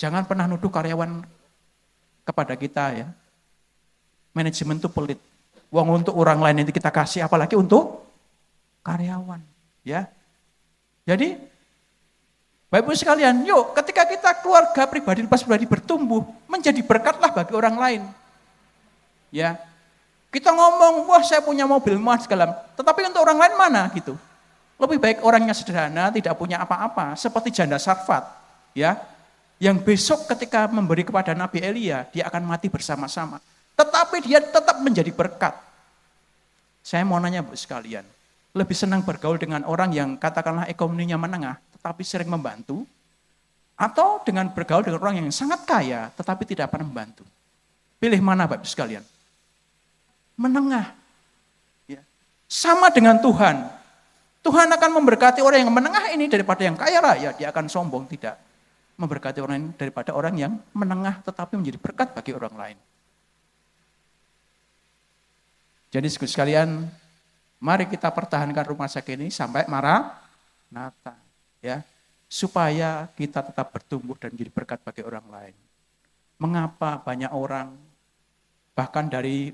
S19: Jangan pernah nuduh karyawan kepada kita ya. Manajemen itu pelit. Uang untuk orang lain yang kita kasih, apalagi untuk karyawan. Ya. Jadi, Bapak Ibu sekalian, yuk ketika kita keluarga pribadi, lepas pribadi bertumbuh, menjadi berkatlah bagi orang lain. Ya. Kita ngomong, wah saya punya mobil mewah segala, tetapi untuk orang lain mana gitu. Lebih baik orangnya sederhana, tidak punya apa-apa, seperti janda Sarfat, ya, yang besok ketika memberi kepada Nabi Elia, dia akan mati bersama-sama. Tetapi dia tetap menjadi berkat. Saya mau nanya Bu sekalian, lebih senang bergaul dengan orang yang katakanlah ekonominya menengah, tetapi sering membantu, Atau dengan bergaul dengan orang yang sangat kaya tetapi tidak pernah membantu. Pilih mana Bapak Ibu sekalian? Menengah. Ya. Sama dengan Tuhan. Tuhan akan memberkati orang yang menengah ini daripada yang kaya raya. Dia akan sombong, tidak. Memberkati orang ini daripada orang yang menengah tetapi menjadi berkat bagi orang lain. Jadi sekalian, mari kita pertahankan rumah sakit ini sampai Maranatha, ya, supaya kita tetap bertumbuh dan menjadi berkat bagi orang lain. Mengapa banyak orang, bahkan dari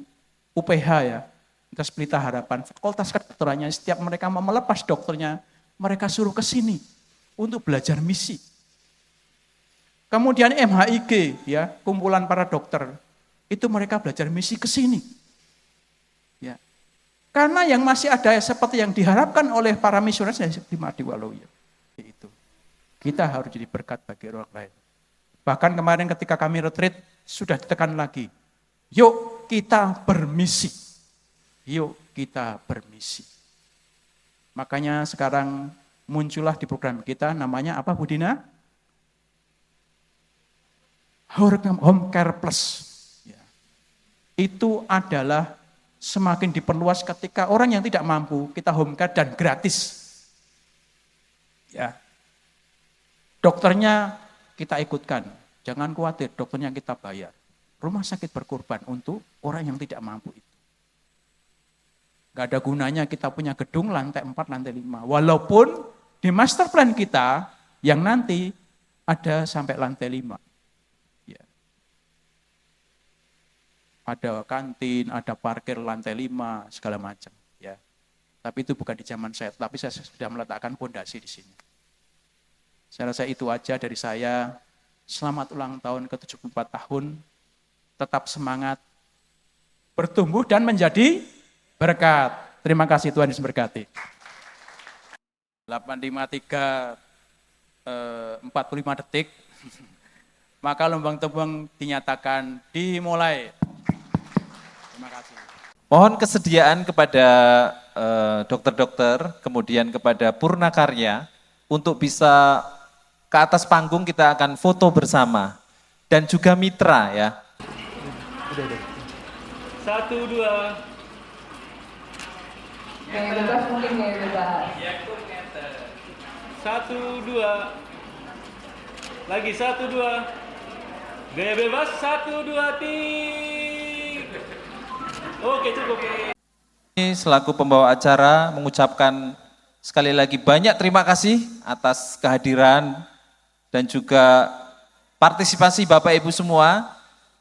S19: UPH ya, Universitas Pelita Harapan, fakultas kedokterannya, setiap mereka mau melepas dokternya, mereka suruh ke sini untuk belajar misi. Kemudian MHIG, ya, kumpulan para dokter, itu mereka belajar misi ke sini. Ya. Karena yang masih ada seperti yang diharapkan oleh para misionaris di Mardiwaluyo. Itu. Kita harus jadi berkat bagi orang lain. Bahkan kemarin ketika kami retreat, sudah ditekan lagi. Yuk kita bermisi. Yuk kita bermisi. Makanya sekarang muncullah di program kita namanya apa Bu Dina? Home Care Plus. Ya. Itu adalah semakin diperluas ketika orang yang tidak mampu kita home care dan gratis. Ya. Dokternya kita ikutkan. Jangan khawatir, dokternya kita bayar. Rumah sakit berkorban untuk orang yang tidak mampu itu. Gak ada gunanya kita punya gedung lantai 4, lantai 5. Walaupun di master plan kita yang nanti ada sampai lantai 5. Ya. Ada kantin, ada parkir lantai 5, segala macam. Ya. Tapi itu bukan di zaman saya, tapi saya sudah meletakkan fondasi di sini. Saya rasa itu aja dari saya. Selamat ulang tahun ke-74 tahun. Tetap semangat, bertumbuh dan menjadi berkat. Terima kasih, Tuhan Yesus berkati. 853 45 detik. Maka lombang tebang dinyatakan dimulai. Terima kasih.
S18: Mohon kesediaan kepada dokter-dokter, kemudian kepada Purnakarya untuk bisa ke atas panggung, kita akan foto bersama. Dan juga mitra ya.
S20: Udah. 1, 2.
S16: Gaya bebas mungkin gaya bebas.
S20: 1, 2. Lagi 1, 2. Gaya bebas 1, 2, tik. Oke, cukup.
S18: Ini selaku pembawa acara mengucapkan sekali lagi banyak terima kasih atas kehadiran dan juga partisipasi Bapak Ibu semua.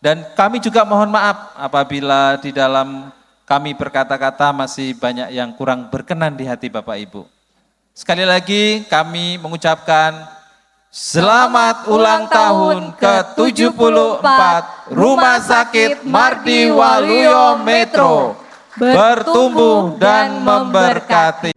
S18: Dan kami juga mohon maaf apabila di dalam kami berkata-kata masih banyak yang kurang berkenan di hati Bapak Ibu. Sekali lagi kami mengucapkan selamat ulang tahun ke-74 Rumah Sakit Mardiwaluyo Metro. Bertumbuh dan memberkati.